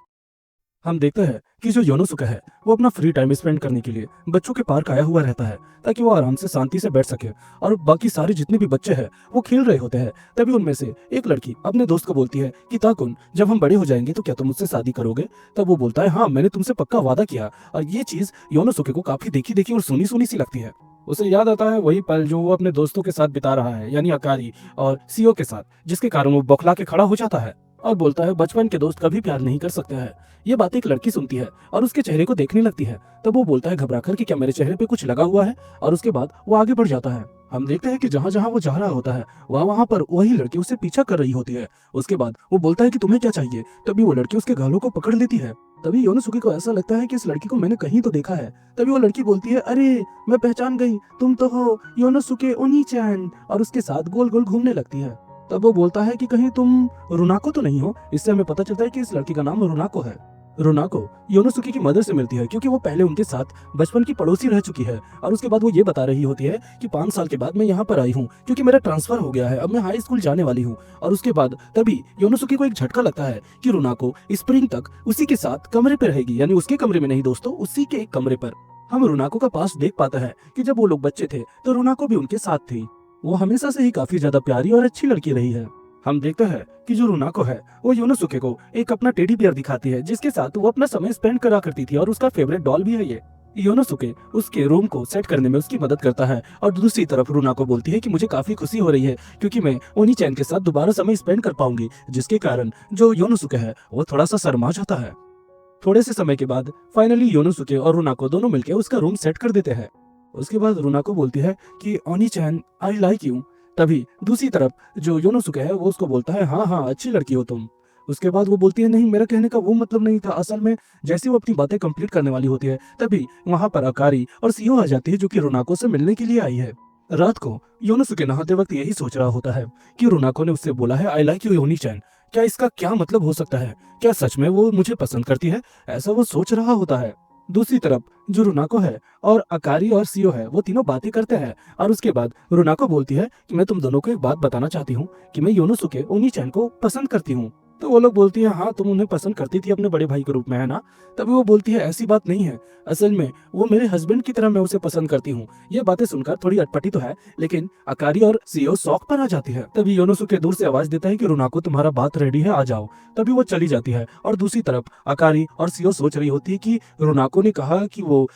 [SPEAKER 2] हम देखते हैं कि जो योनोसुके है वो अपना फ्री टाइम स्पेंड करने के लिए बच्चों के पार्क आया हुआ रहता है ताकि वो आराम से शांति से बैठ सके और बाकी सारे जितने भी बच्चे हैं वो खेल रहे होते हैं। तभी उनमें से एक लड़की अपने दोस्त को बोलती है कि ताकुन जब हम बड़े हो जाएंगे तो क्या तुम मुझसे शादी करोगे। तब वो बोलता है हाँ मैंने तुमसे पक्का वादा किया। और ये चीज योनोसुके को काफी देखी देखी और सुनी सुनी सी लगती है। उसे याद आता है वही पल जो वो अपने दोस्तों के साथ बिता रहा है, यानी अकारी और सीओ के साथ, जिसके कारण वो बौखला के खड़ा हो जाता है और बोलता है बचपन के दोस्त कभी प्यार नहीं कर सकते हैं। ये बात एक लड़की सुनती है और उसके चेहरे को देखने लगती है। तब वो बोलता है घबराकर कि क्या मेरे चेहरे पे कुछ लगा हुआ है, और उसके बाद वो आगे बढ़ जाता है। हम देखते हैं कि जहाँ जहाँ वो जा रहा होता है वहाँ पर वही लड़की उसे पीछा कर रही होती है। उसके बाद वो बोलता है कि तुम्हें क्या चाहिए। तभी वो लड़की उसके गालों को पकड़ लेती है। तभी योनोसुके को ऐसा लगता है कि इस लड़की को मैंने कहीं तो देखा है। तभी वो लड़की बोलती है अरे मैं पहचान गई, तुम तो हो योनोसुके ओनी-चैन, और उसके साथ गोल गोल घूमने लगती है। तब वो बोलता है कि कहीं तुम रुनाको तो नहीं हो। इससे हमें पता चलता है कि इस लड़की का नाम रुनाको है। रोनाको योनोसुके की मदर से मिलती है क्योंकि वो पहले उनके साथ बचपन की पड़ोसी रह चुकी है। और उसके बाद वो ये बता रही होती है कि 5 साल के बाद मैं यहाँ पर आई हूँ क्योंकि मेरा ट्रांसफर हो गया है, अब मैं हाई स्कूल जाने वाली हूँ। और उसके बाद तभी योनोसुके को एक झटका लगता है कि रोनाको स्प्रिंग तक उसी के साथ कमरे पर रहेगी, यानी उसके कमरे में नहीं दोस्तों, उसी के एक कमरे पर। हम रोनाको का पास्ट देख पाते हैं कि जब वो लोग बच्चे थे तो रोनाको भी उनके साथ थी। वो हमेशा से ही काफी ज्यादा प्यारी और अच्छी लड़की रही है। हम देखते हैं कि जो रोनाको है वो योनोसुके को एक अपना टेडी बियर दिखाती है जिसके साथ वो अपना समय स्पेंड करा करती थी, और उसका फेवरेट डॉल भी है ये। योनोसुके उसके रूम को सेट करने में उसकी मदद करता है, और दूसरी तरफ रोनाको बोलती है कि मुझे काफी खुशी हो रही है क्योंकि मैं ओनी-चैन के साथ दोबारा समय स्पेंड कर पाऊंगी, जिसके कारण जो योनोसुके है वो थोड़ा सा शर्मा जाता है। थोड़े से समय के बाद फाइनली योनोसुके और रोनाको दोनों मिलकर उसका रूम सेट कर देते हैं। उसके बाद रोनाको बोलती है कि ओनी-चैन आई लाइक यू। तभी दूसरी तरफ जो योनोसुके है वो उसको बोलता है हाँ हाँ अच्छी लड़की हो तुम। उसके बाद वो बोलती है नहीं, मेरा कहने का वो मतलब नहीं था। असल में जैसे वो अपनी बातें कंप्लीट करने वाली होती है तभी वहां पर अकारी और सीओ आ जाती है जो कि रोनाको से मिलने के लिए आई है। रात को योनोसुके नहाते वक्त यही सोच रहा होता है कि रोनाको ने उससे बोला है आई लाइक यू ओनी-चैन, क्या इसका क्या मतलब हो सकता है? क्या सच में वो मुझे पसंद करती है? ऐसा वो सोच रहा होता है। दूसरी तरफ जो रोनाको है और अकारी और सीओ है वो तीनों बातें करते हैं, और उसके बाद रोनाको बोलती है कि मैं तुम दोनों को एक बात बताना चाहती हूँ कि मैं योनोसुके ओनी-चैन को पसंद करती हूँ। तो वो लोग बोलती है हाँ तुम उन्हें पसंद करती थी अपने बड़े भाई के रूप में, है ना? तभी वो बोलती है ऐसी बात नहीं है, असल में वो मेरे हस्बैंड की तरह मैं उसे पसंद करती हूँ। ये बातें सुनकर थोड़ी अटपटी तो है, लेकिन अकारी और सीओ शौक पर आ जाती है। तभी योनोसुके दूर से आवाज देता है कि रोनाको तुम्हारा बात रेडी है, आ जाओ। तभी वो चली जाती है, और दूसरी तरफ अकारी और सीओ सोच रही होती है कि रोनाको ने कहा कि वो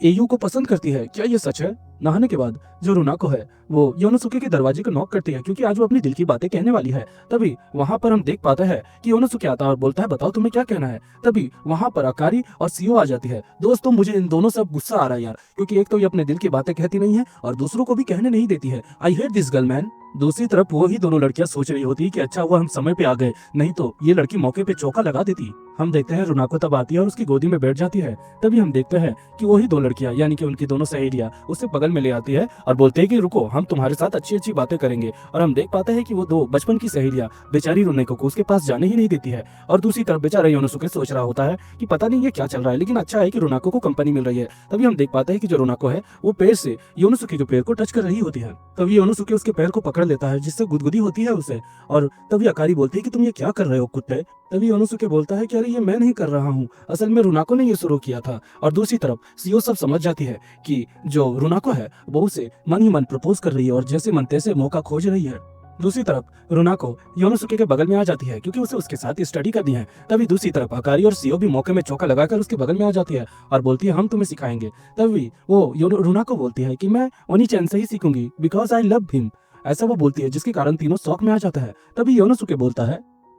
[SPEAKER 2] एयू को पसंद करती है, क्या ये सच है? नहाने के बाद जो रोनाको है वो योनोसुके के दरवाजे को नॉक करती है क्योंकि आज वो अपनी दिल की बातें कहने वाली है। तभी वहां पर हम देख पाते हैं कि योनोसुके आता है और बोलता है बताओ तुम्हें क्या कहना है। तभी वहां पर अकारी और सीओ आ जाती है। दोस्तों मुझे इन दोनों से अब गुस्सा आ रहा है यार, क्योंकि एक तो ये अपने दिल की बातें कहती नहीं है और दूसरों को भी कहने नहीं देती है। I hate this girl man. दूसरी तरफ वो ही दोनों लड़कियां सोच रही होती कि अच्छा हुआ हम समय पे आ गए, नहीं तो ये लड़की मौके पे चौका लगा देती। हम देखते हैं रोनाको तब आती है और उसकी गोदी में बैठ जाती है। तभी हम देखते हैं कि वही दो लड़कियां यानी कि उनकी दोनों सहेलियां उसे बगल में ले आती है और बोलते हैं कि रुको हम तुम्हारे साथ अच्छी अच्छी बातें करेंगे। और हम देख पाते हैं कि वो दो बचपन की सहेलियां बेचारी रोनाको को उसके पास जाने ही नहीं देती है। और दूसरी तरफ बेचारा योनोसुके सोच रहा होता है कि पता नहीं ये क्या चल रहा है, लेकिन अच्छा है कि रोनाको को कंपनी मिल रही है। तभी हम देख पाते हैं कि जो रोनाको है वो पैर से योनोसुके के पैर को टच कर रही होती है। तभी योनोसुके उसके पैर को पकड़ लेता है जिससे गुदगुदी होती है उसे। और तभी अकारी बोलती है कि तुम ये क्या कर रहे हो कुत्ते? तभी योनोसुके बोलता है कि अरे ये मैं नहीं कर रहा हूँ, असल में रोनाको ने ये शुरू किया था। और दूसरी तरफ सीओ सब समझ जाती है कि जो रोनाको है वो उसे मन ही मन प्रपोज कर रही है और जैसे मन तैसे मौका खोज रही है। दूसरी तरफ रोनाको योनोसुके के बगल में आ जाती है क्योंकि उसे उसके साथ स्टडी करनी है। तभी दूसरी तरफ अकारी और सीओ भी मौके में चौका लगाकर उसके बगल में आ जाती है और बोलती है हम तुम्हें सिखाएंगे। तभी वो रोनाको बोलती है कि मैं ओनी-चैन से ही सीखूंगी बिकॉज आई लव हिम। ऐसा वो बोलती है जिसके कारण तीनों शौक में आ जाता है। तभी योनोसुके बोलता है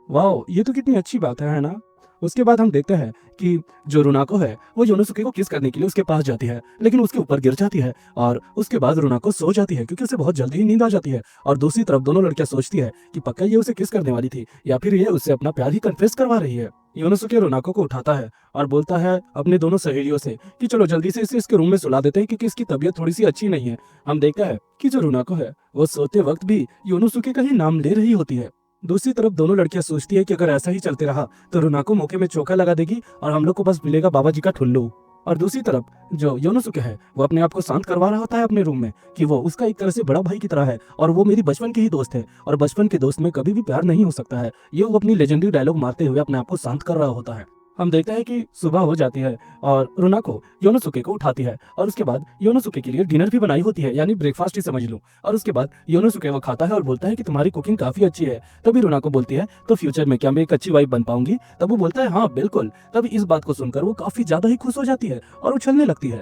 [SPEAKER 2] वाओ ये तो कितनी अच्छी बात है ना? उसके बाद हम देखते हैं कि जो रोनाको है वो योनोसुके को किस करने के लिए उसके पास जाती है, लेकिन उसके ऊपर गिर जाती है और उसके बाद रोनाको सो जाती है क्योंकि उसे बहुत जल्दी ही नींद आ जाती है। और दूसरी तरफ दोनों लड़कियां सोचती है कि पक्का ये उसे किस करने वाली थी या फिर ये उससे अपना प्यार ही कन्फेस करवा रही है। योनोसुके रोनाको को उठाता है और बोलता है अपने दोनों सहेलियों से कि चलो जल्दी से इसे इसके रूम में सुला देते हैं क्योंकि इसकी तबीयत थोड़ी सी अच्छी नहीं है। हम देखते हैं कि जो रोनाको है वो सोते वक्त भी योनोसुके का ही नाम ले रही होती है। दूसरी तरफ दोनों लड़कियां सोचती है कि अगर ऐसा ही चलते रहा तो रोनाको मौके में चौका लगा देगी और हम लोग को बस मिलेगा बाबा जी का ठुल्लू। और दूसरी तरफ जो योनोसुके है वो अपने आप को शांत करवा रहा होता है अपने रूम में कि वो उसका एक तरह से बड़ा भाई की तरह है और वो मेरी बचपन की ही दोस्त है और बचपन के दोस्त में कभी भी प्यार नहीं हो सकता है। ये वो अपनी लेजेंडरी डायलॉग मारते हुए अपने आप को शांत कर रहा होता है। हम देखते हैं कि सुबह हो जाती है और रोनाको योनोसुके को उठाती है और उसके बाद योनोसुके के लिए डिनर भी बनाई होती है, यानी ब्रेकफास्ट ही समझ लो। और उसके बाद योनोसुके वो खाता है और बोलता है कि तुम्हारी कुकिंग काफी अच्छी है। तभी रोनाको बोलती है तो फ्यूचर में क्या मैं एक अच्छी वाइफ बन पाऊंगी? तब वो बोलता है हाँ बिल्कुल। तभी इस बात को सुनकर वो काफी ज्यादा ही खुश हो जाती है और उछलने लगती है।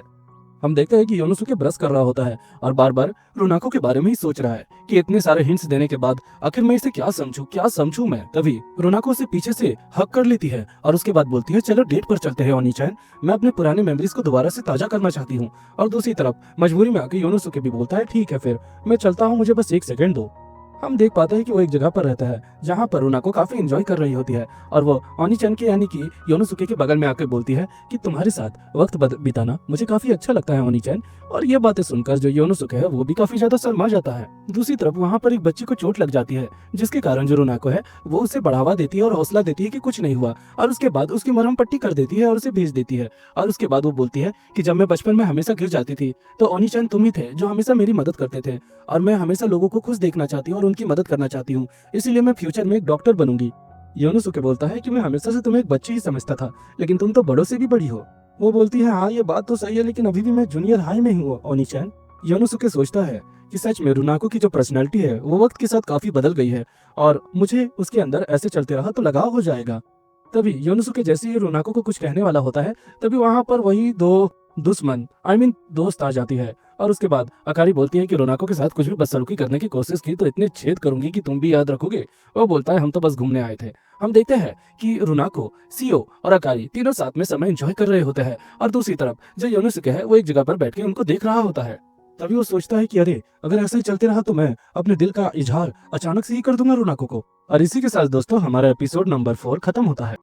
[SPEAKER 2] हम देखते हैं कि योनोसुके ब्रश कर रहा होता है और बार बार रोनाको के बारे में ही सोच रहा है कि इतने सारे हिंट्स देने के बाद आखिर मैं इसे क्या समझूं मैं। तभी रोनाको उसे पीछे से हक कर लेती है और उसके बाद बोलती है चलो डेट पर चलते हैं ओनी-चैन, मैं अपने पुराने मेमोरीज को दोबारा से ताजा करना चाहती हूँ। और दूसरी तरफ मजबूरी में आके योनोसुके भी बोलता है ठीक है फिर मैं चलता हूँ, मुझे बस 1 सेकंड दो। हम देख पाते हैं कि वो एक जगह पर रहता है जहाँ पर रुनाको काफी एंजॉय कर रही होती है और वो ओनी-चैन के यानी कि योनोसुके के बगल में आकर बोलती है कि तुम्हारे साथ वक्त बिताना मुझे काफी अच्छा लगता है ओनी-चैन। और ये बातें सुनकर जो योनोसुके है वो भी काफी ज्यादा शर्मा जाता है। दूसरी तरफ वहाँ पर एक बच्ची को चोट लग जाती है जिसके कारण जो रुनाको है वो उसे बढ़ावा देती है और हौसला देती है कि कुछ नहीं हुआ, और उसके बाद उसकी मरहम पट्टी कर देती है और उसे भेज देती है। और उसके बाद वो बोलती है कि जब मैं बचपन में हमेशा गिर जाती थी तो ओनी-चैन तुम ही थे जो हमेशा मेरी मदद करते थे, और मैं हमेशा लोगों को खुश देखना चाहती हूँ और उनकी मदद करना चाहती हूँ, इसीलिए मैं फ्यूचर में एक डॉक्टर बनूंगी। योनोसुके बोलता है कि मैं हमेशा से तुम्हें एक बच्ची ही समझता था, लेकिन तुम तो बड़ों से भी बड़ी हो। वो बोलती है हाँ ये बात तो सही है, लेकिन अभी भी मैं जूनियर हाई में हूँ ओनी-चैन। योनोसुके सोचता है कि सच में रुनाको की जो पर्सनैलिटी है वो वक्त के साथ काफी बदल गई है और मुझे उसके अंदर ऐसे चलते रहा तो लगाव हो जाएगा। तभी योनोसुके जैसे ही रुनाको को कुछ कहने वाला होता है तभी वहां पर वही दो दुश्मन दोस्त आ जाती है, और उसके बाद अकारी बोलती है कि रुनाको के साथ कुछ भी बदसलूकी करने की कोशिश की तो इतने छेद करूंगी कि तुम भी याद रखोगे। वो बोलता है हम तो बस घूमने आए थे। हम देखते हैं कि रुनाको, सीओ और अकारी तीनों साथ में समय एंजॉय कर रहे होते हैं, और दूसरी तरफ जो योनोसुके है वो एक जगह पर बैठ के उनको देख रहा होता है। तभी वो सोचता है कि अरे अगर ऐसा ही चलते रहा तो मैं अपने दिल का इजहार अचानक से ही कर दूंगा रुनाको को। और इसी के साथ दोस्तों हमारा एपिसोड नंबर 4 खत्म होता है।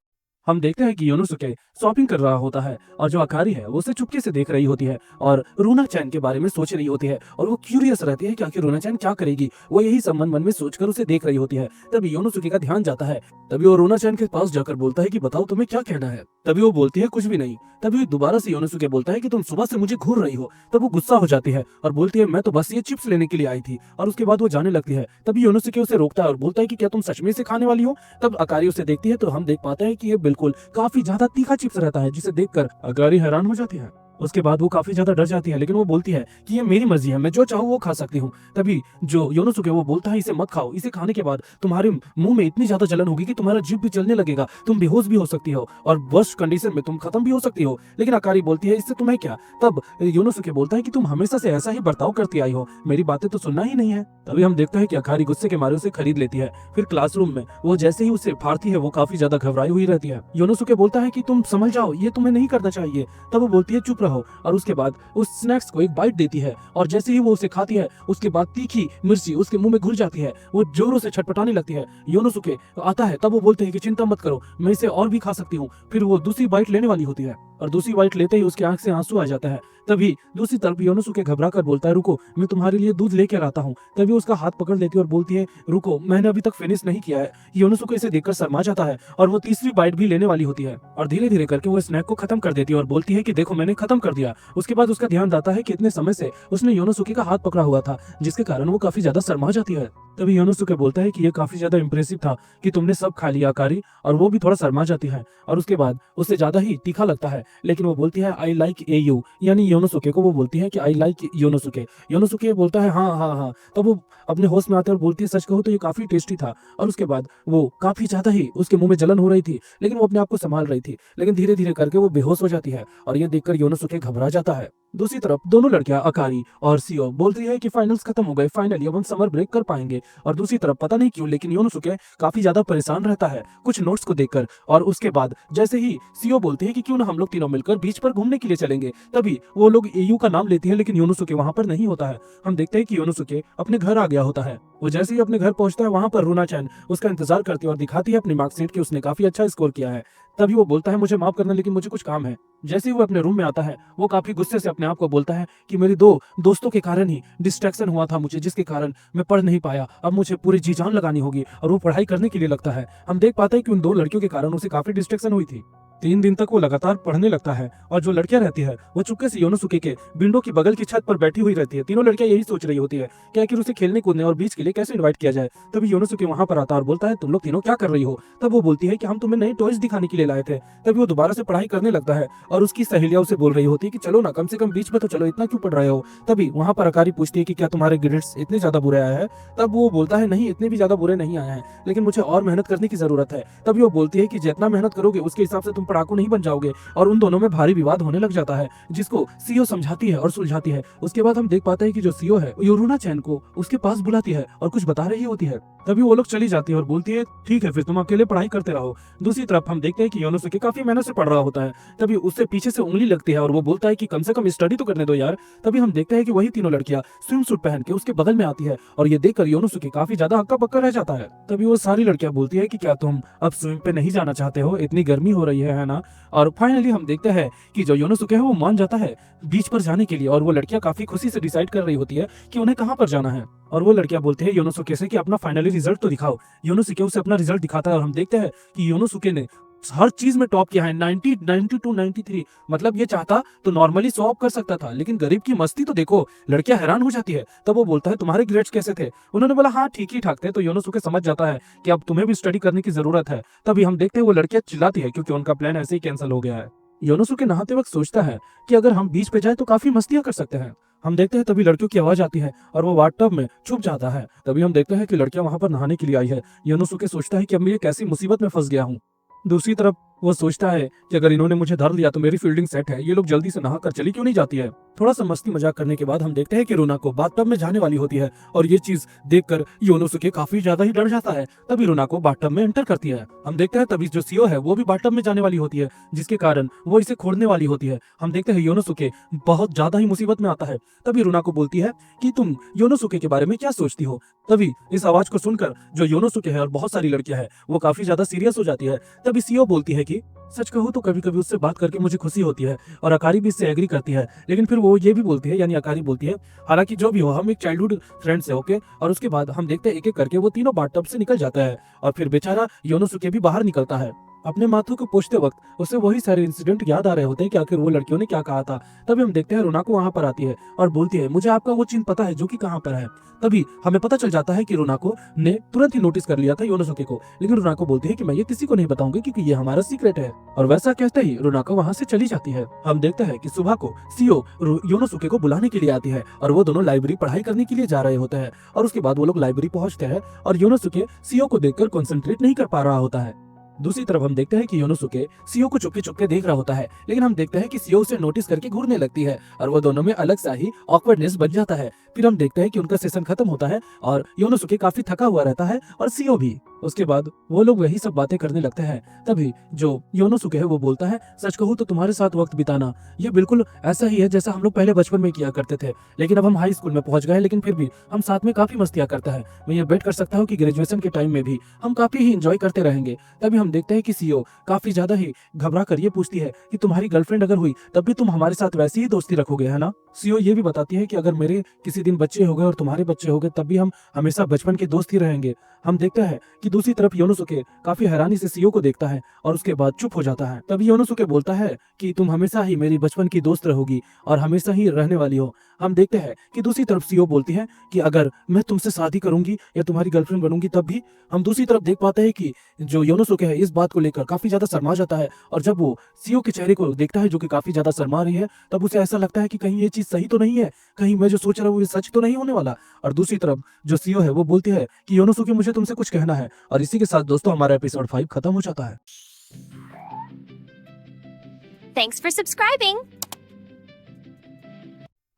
[SPEAKER 2] हम देखते हैं कि योनोसुके शॉपिंग कर रहा होता है और जो अकारी है वो उसे चुपके से देख रही होती है और रुना-चैन के बारे में सोच रही होती है, और वो क्यूरियस रहती है कि आखिर रुना-चैन क्या करेगी। वो यही सब मन में सोचकर उसे देख रही होती है। तभी योनोसुके का ध्यान जाता है। तभी वो रुना-चैन के पास जाकर बोलता है कि बताओ तुम्हें क्या कहना है। तभी वो बोलती है कुछ भी नहीं। तभी दोबारा से योनोसुके बोलता है कि तुम सुबह से मुझे घूर रही हो। तब वो गुस्सा हो जाती है और बोलती है मैं तो बस ये चिप्स लेने के लिए आई थी, और उसके बाद वो जाने लगती है। तभी योनोसुके उसे रोकता है और बोलता है कि क्या तुम सच में इसे खाने वाली हो। तब अकारी उसे देखती है तो हम देख पाते हैं कि ये बिल्कुल काफी ज्यादा तीखा चिप्स रहता है, जिसे देखकर अकारी हैरान हो जाती है। उसके बाद वो काफी ज्यादा डर जाती है, लेकिन वो बोलती है कि ये मेरी मर्जी है, मैं जो चाहूँ वो खा सकती हूँ। तभी जो योनोसुके वो बोलता है इसे मत खाओ, इसे खाने के बाद तुम्हारे मुंह में इतनी ज्यादा जलन होगी कि तुम्हारा जीभ भी जलने लगेगा, तुम बेहोश भी हो सकती हो और वर्स्ट कंडीशन में तुम खत्म भी हो सकती हो। लेकिन अकारी बोलती है इससे तुम्हें क्या। तब योनोसुके बोलता है कि तुम हमेशा से ऐसा ही बर्ताव करती आई हो, मेरी बातें तो सुनना ही नहीं है। तभी हम देखते हैं कि अकारी गुस्से के मारे उसे खरीद लेती है। फिर क्लासरूम में वो जैसे ही उसे फाड़ती है वो काफी ज्यादा घबराई हुई रहती है। योनोसुके बोलता है कि तुम समझ जाओ, ये तुम्हें नहीं करना चाहिए। तब वो बोलती है चुप रहो, और उसके बाद उस स्नैक्स को एक बाइट देती है, और जैसे ही वो उसे खाती है उसके बाद तीखी मिर्ची उसके मुंह में घुल जाती है। वो जोरों से छटपटाने लगती है। योनोसुके आता है तब वो बोलते हैं कि चिंता मत करो, मैं इसे और भी खा सकती हूँ। फिर वो दूसरी बाइट लेने वाली होती है और दूसरी बाइट लेते ही उसकी आंख से आंसू आ जाता है। तभी दूसरी तरफ योनोसुके घबरा कर बोलता है रुको, मैं तुम्हारे लिए दूध लेकर आता हूँ। तभी उसका हाथ पकड़ लेती है और बोलती है रुको, मैंने अभी तक फिनिश नहीं किया है। योनोसुके इसे देखकर शर्मा जाता है और वो तीसरी बाइट भी लेने वाली होती है, और धीरे धीरे करके वो स्नैक को खत्म कर देती है और बोलती है कि देखो मैंने खत्म कर दिया। उसके बाद उसका ध्यान आता है कि इतने समय से उसने योनोसुके का हाथ पकड़ा हुआ था, जिसके कारण वो काफी ज्यादा शर्मा जाती है। तभी योनोसुके बोलता है कि ये काफी ज्यादा इंप्रेसिव था कि तुमने सब खा लिया अकारी, और वो भी थोड़ा शर्मा जाती है और उसके बाद उससे ज्यादा ही तीखा लगता है। लेकिन वो बोलती है आई लाइक ए यू, यानी योनोसुके को वो बोलती है कि आई लाइक योनोसुके। योनोसुके बोलता है हाँ हाँ हाँ। तब वो अपने होश में आते और बोलती है सच कहूँ तो ये काफी टेस्टी था। और उसके बाद वो काफी ज्यादा ही उसके मुंह में जलन हो रही थी, लेकिन वो अपने आप को संभाल रही थी। लेकिन धीरे धीरे करके वो बेहोश हो जाती है और ये देखकर योनोसुके घबरा जाता है। दूसरी तरफ दोनों लड़कियां अकारी और सीओ बोलती है कि फाइनल्स खत्म हो गए, फाइनली अब हम समर ब्रेक कर पाएंगे। और दूसरी तरफ पता नहीं क्यों लेकिन योनोसुके काफी ज्यादा परेशान रहता है कुछ नोट्स को देखकर। और उसके बाद जैसे ही सीओ बोलती है कि क्यों ना हम लोग तीनों मिलकर बीच पर घूमने के लिए चलेंगे, तभी वो लोग एयू का नाम लेती है, लेकिन योनोसुके वहां पर नहीं होता है। हम देखते हैं कि योनोसुके अपने घर आ गया होता है। वो जैसे ही अपने घर पहुंचता है वहां पर रुना-चैन उसका इंतजार करती है और दिखाती है अपनी मार्कशीट कि उसने काफी अच्छा स्कोर किया है। तभी वो बोलता है मुझे माफ करना लेकिन मुझे कुछ काम है। जैसे ही वो अपने रूम में आता है वो काफी गुस्से से अपने आप को बोलता है कि मेरे दो दोस्तों के कारण ही डिस्ट्रैक्शन हुआ था मुझे, जिसके कारण मैं पढ़ नहीं पाया। अब मुझे पूरी जी जान लगानी होगी, और वो पढ़ाई करने के लिए लगता है। हम देख पाते हैं कि उन दो लड़कियों के कारण उसे काफी डिस्ट्रैक्शन हुई थी। 3 दिन तक वो लगातार पढ़ने लगता है, और जो लड़कियां रहती है वो चुपके से योनोसुके के विंडो की बगल की छत पर बैठी हुई रहती है। तीनों लड़कियां यही सोच रही होती है कि आखिर उसे खेलने कूदने और बीच के लिए कैसे इनवाइट किया जाए। तभी योनोसुके वहां पर आता है और बोलता है तुम लोग तीनों क्या कर रही हो। तब वो बोलती है कि हम तुम्हें नए टॉयज दिखाने के लिए लाए थे। तभी वो दोबारा से पढ़ाई करने लगता है और उसकी सहेलियां उसे बोल रही होती है कि चलो ना, कम से कम बीच में तो चलो, इतना क्यों पढ़ रहे हो। तभी वहां पर अकारी पूछती है कि क्या तुम्हारे ग्रेड्स इतने ज्यादा बुरे आए हैं। तब वो बोलता है नहीं, इतने भी ज्यादा बुरे नहीं आए हैं, लेकिन मुझे और मेहनत करने की जरूरत है। तभी वो बोलती है कि जितना मेहनत करोगे उसके हिसाब से तुम तुम पढ़ाकू नहीं बन जाओगे। और उन दोनों में भारी विवाद होने लग जाता है, जिसको सीओ समझाती है और सुलझाती है। उसके बाद हम देख पाते हैं कि जो सीओ है योरुना चैन को उसके पास बुलाती है और कुछ बता रही होती है। तभी वो लोग चली जाती है और बोलती है ठीक है फिर तुम अकेले पढ़ाई करते रहो। दूसरी तरफ हम देखते हैं कि योनोसुके काफी मेहनत से पढ़ रहा होता है। तभी उससे पीछे से उंगली लगती है और वो बोलता है कि कम से कम स्टडी तो करने दो यार। तभी हम देखते हैं कि वही तीनों लड़कियां स्विम सूट पहन के उसके बगल में आती है और ये देखकर योनोसुके काफी ज्यादा हक्का बक्का रह जाता है। तभी वो सारी लड़कियां बोलती है कि क्या तुम अब स्विम पे नहीं जाना चाहते हो, इतनी गर्मी हो रही है ना। और फाइनली हम देखते हैं कि जो योनोसुके है वो मान जाता है बीच पर जाने के लिए और वो लड़कियां काफी खुशी से डिसाइड कर रही होती है कि उन्हें कहां पर जाना है। और वो लड़कियां बोलते हैं योनोसुके से कि अपना फाइनली रिजल्ट तो दिखाओ। योनोसुके उसे अपना रिजल्ट दिखाता है और हम देखते हैं कि योनोसुके ने हर चीज में टॉप किया है, 90, 92, 93। मतलब ये चाहता तो नॉर्मली 100 कर सकता था, लेकिन गरीब की मस्ती तो देखो। लड़कियां हैरान हो जाती है। तब वो बोलता है तुम्हारे ग्रेड्स कैसे थे? उन्होंने बोला हाँ ठीक ही ठाक थे। तो योनोसुके समझ जाता है कि अब तुम्हें भी स्टडी करने की जरूरत है। तभी हम देखते हैं वो लड़कियां चिल्लाती है क्योंकि उनका प्लान ऐसे ही कैंसिल हो गया है। योनोसुके नहाते वक्त सोचता है कि अगर हम बीच पे जाए तो काफी मस्तियां कर सकते हैं। हम देखते हैं तभी लड़कियों की आवाज आती है और वो बाथटब में छुप जाता है। तभी हम देखते हैं कि लड़कियां वहां पर नहाने के लिए आई है। योनोसुके सोचता है कि अब मैं ये कैसी मुसीबत में फंस गया हूँ। दूसरी तरफ वो सोचता है कि अगर इन्होंने मुझे धर लिया तो मेरी फील्डिंग सेट है, ये लोग जल्दी से नहा कर चली क्यों नहीं जाती है। थोड़ा सा मस्ती मजाक करने के बाद हम देखते हैं कि रुनाको बाथटब में जाने वाली होती है और ये चीज देखकर योनोसुके काफी ज्यादा ही डर जाता है। तभी रुनाको बाथटब में एंटर करती है। हम देखते हैं तभी जो सीओ है वो भी बाथटब में जाने वाली होती है, जिसके कारण वो इसे खोदने वाली होती है। हम देखते हैं योनोसुके बहुत ज्यादा ही मुसीबत में आता है। तभी रुनाको बोलती है कि तुम योनोसुके के बारे में क्या सोचती हो। तभी इस आवाज को सुनकर जो योनोसुके है और बहुत सारी लड़कियां हैं वो काफी ज्यादा सीरियस हो जाती है। तभी सीओ बोलती है कि सच कहूँ तो कभी कभी उससे बात करके मुझे खुशी होती है और अकारी भी इससे एग्री करती है। लेकिन फिर वो ये भी बोलती है, यानी अकारी बोलती है हालांकि जो भी हो हम एक चाइल्डहुड फ्रेंड्स है, ओके। और उसके बाद हम देखते हैं एक एक करके वो तीनों बाथटब से निकल जाता है और फिर बेचारा योनोसुके भी बाहर निकलता है। अपने माथों को पोंछते वक्त उसे वही सारे इंसिडेंट याद आ रहे होते हैं कि आखिर वो लड़कियों ने क्या कहा था। तभी हम देखते हैं रुनाको वहां पर आती है और बोलती है मुझे आपका वो चिन्ह पता है जो कि कहां पर है। तभी हमें पता चल जाता है कि रुनाको ने तुरंत ही नोटिस कर लिया था योनोसुके को, लेकिन रुनाको बोलती है कि मैं ये किसी को नहीं बताऊंगी क्योंकि ये हमारा सीक्रेट है। और वैसा कहते ही रुनाको वहां से चली जाती है। हम देखते हैं कि सुबह को सीओ योनोसुके को बुलाने के लिए आती है और वो दोनों लाइब्रेरी पढ़ाई करने के लिए जा रहे होते हैं। और उसके बाद वो लोग लाइब्रेरी पहुंचते हैं और योनोसुके सीओ को देखकर कॉन्सेंट्रेट नहीं कर पा रहा होता है। दूसरी तरफ हम देखते हैं कि योनोसुके सीओ को चुपके चुपके देख रहा होता है, लेकिन हम देखते हैं कि सीओ उसे नोटिस करके घूरने लगती है और वो दोनों में अलग सा ही ऑकवर्डनेस बन जाता है। फिर हम देखते हैं कि उनका सेशन खत्म होता है और योनोसुके काफी थका हुआ रहता है और सीओ भी। उसके बाद वो लोग वही सब बातें करने लगते हैं। तभी जो योनोसुके है वो बोलता है सच कहूँ तो तुम्हारे साथ वक्त बिताना ये बिल्कुल ऐसा ही है जैसा हम लोग पहले बचपन में किया करते थे, लेकिन अब हम हाई स्कूल में पहुंच गए, लेकिन फिर भी हम साथ में काफी मस्तियां करते हैं। मैं ये बेट कर सकता हूँ कि ग्रेजुएशन के टाइम में भी हम काफी ही इंजॉय करते रहेंगे। तभी हम देखते हैं कि सीओ काफी ज्यादा ही घबरा कर ये पूछती है कि तुम्हारी गर्लफ्रेंड अगर हुई तब भी तुम हमारे साथ वैसी ही दोस्ती रखोगे, है ना। सीओ ये भी बताती है कि अगर मेरे किसी दिन बच्चे हो गए और तुम्हारे बच्चे हो गए तब भी हम हमेशा बचपन के दोस्त ही रहेंगे। हम देखते हैं कि दूसरी तरफ योनोसुके काफी हैरानी से सीओ को देखता है और उसके बाद चुप हो जाता है। तभी योनोसुके बोलता है कि तुम हमेशा ही मेरी बचपन की दोस्त रहोगी और हमेशा ही रहने वाली हो। हम देखते हैं कि दूसरी तरफ सीओ बोलती है कि अगर मैं तुमसे शादी करूंगी या तुम्हारी गर्लफ्रेंड बनूंगी तब भी। हम दूसरी तरफ देख पाते हैं कि जो योनोसुके है इस बात को लेकर काफी ज्यादा शर्मा जाता है और जब वो सीओ के चेहरे को देखता है जो कि काफी ज्यादा शर्मा रही है तब उसे ऐसा लगता है कि कहीं ये चीज सही तो नहीं है, कहीं मैं जो सोच रहा हूँ ये सच तो नहीं होने वाला। और दूसरी तरफ जो सीओ है वो बोलती है कि योनोसुके मुझे तुमसे कुछ कहना है। और इसी के साथ दोस्तों हमारा एपिसोड 5 खत्म हो जाता है।
[SPEAKER 1] Thanks for subscribing.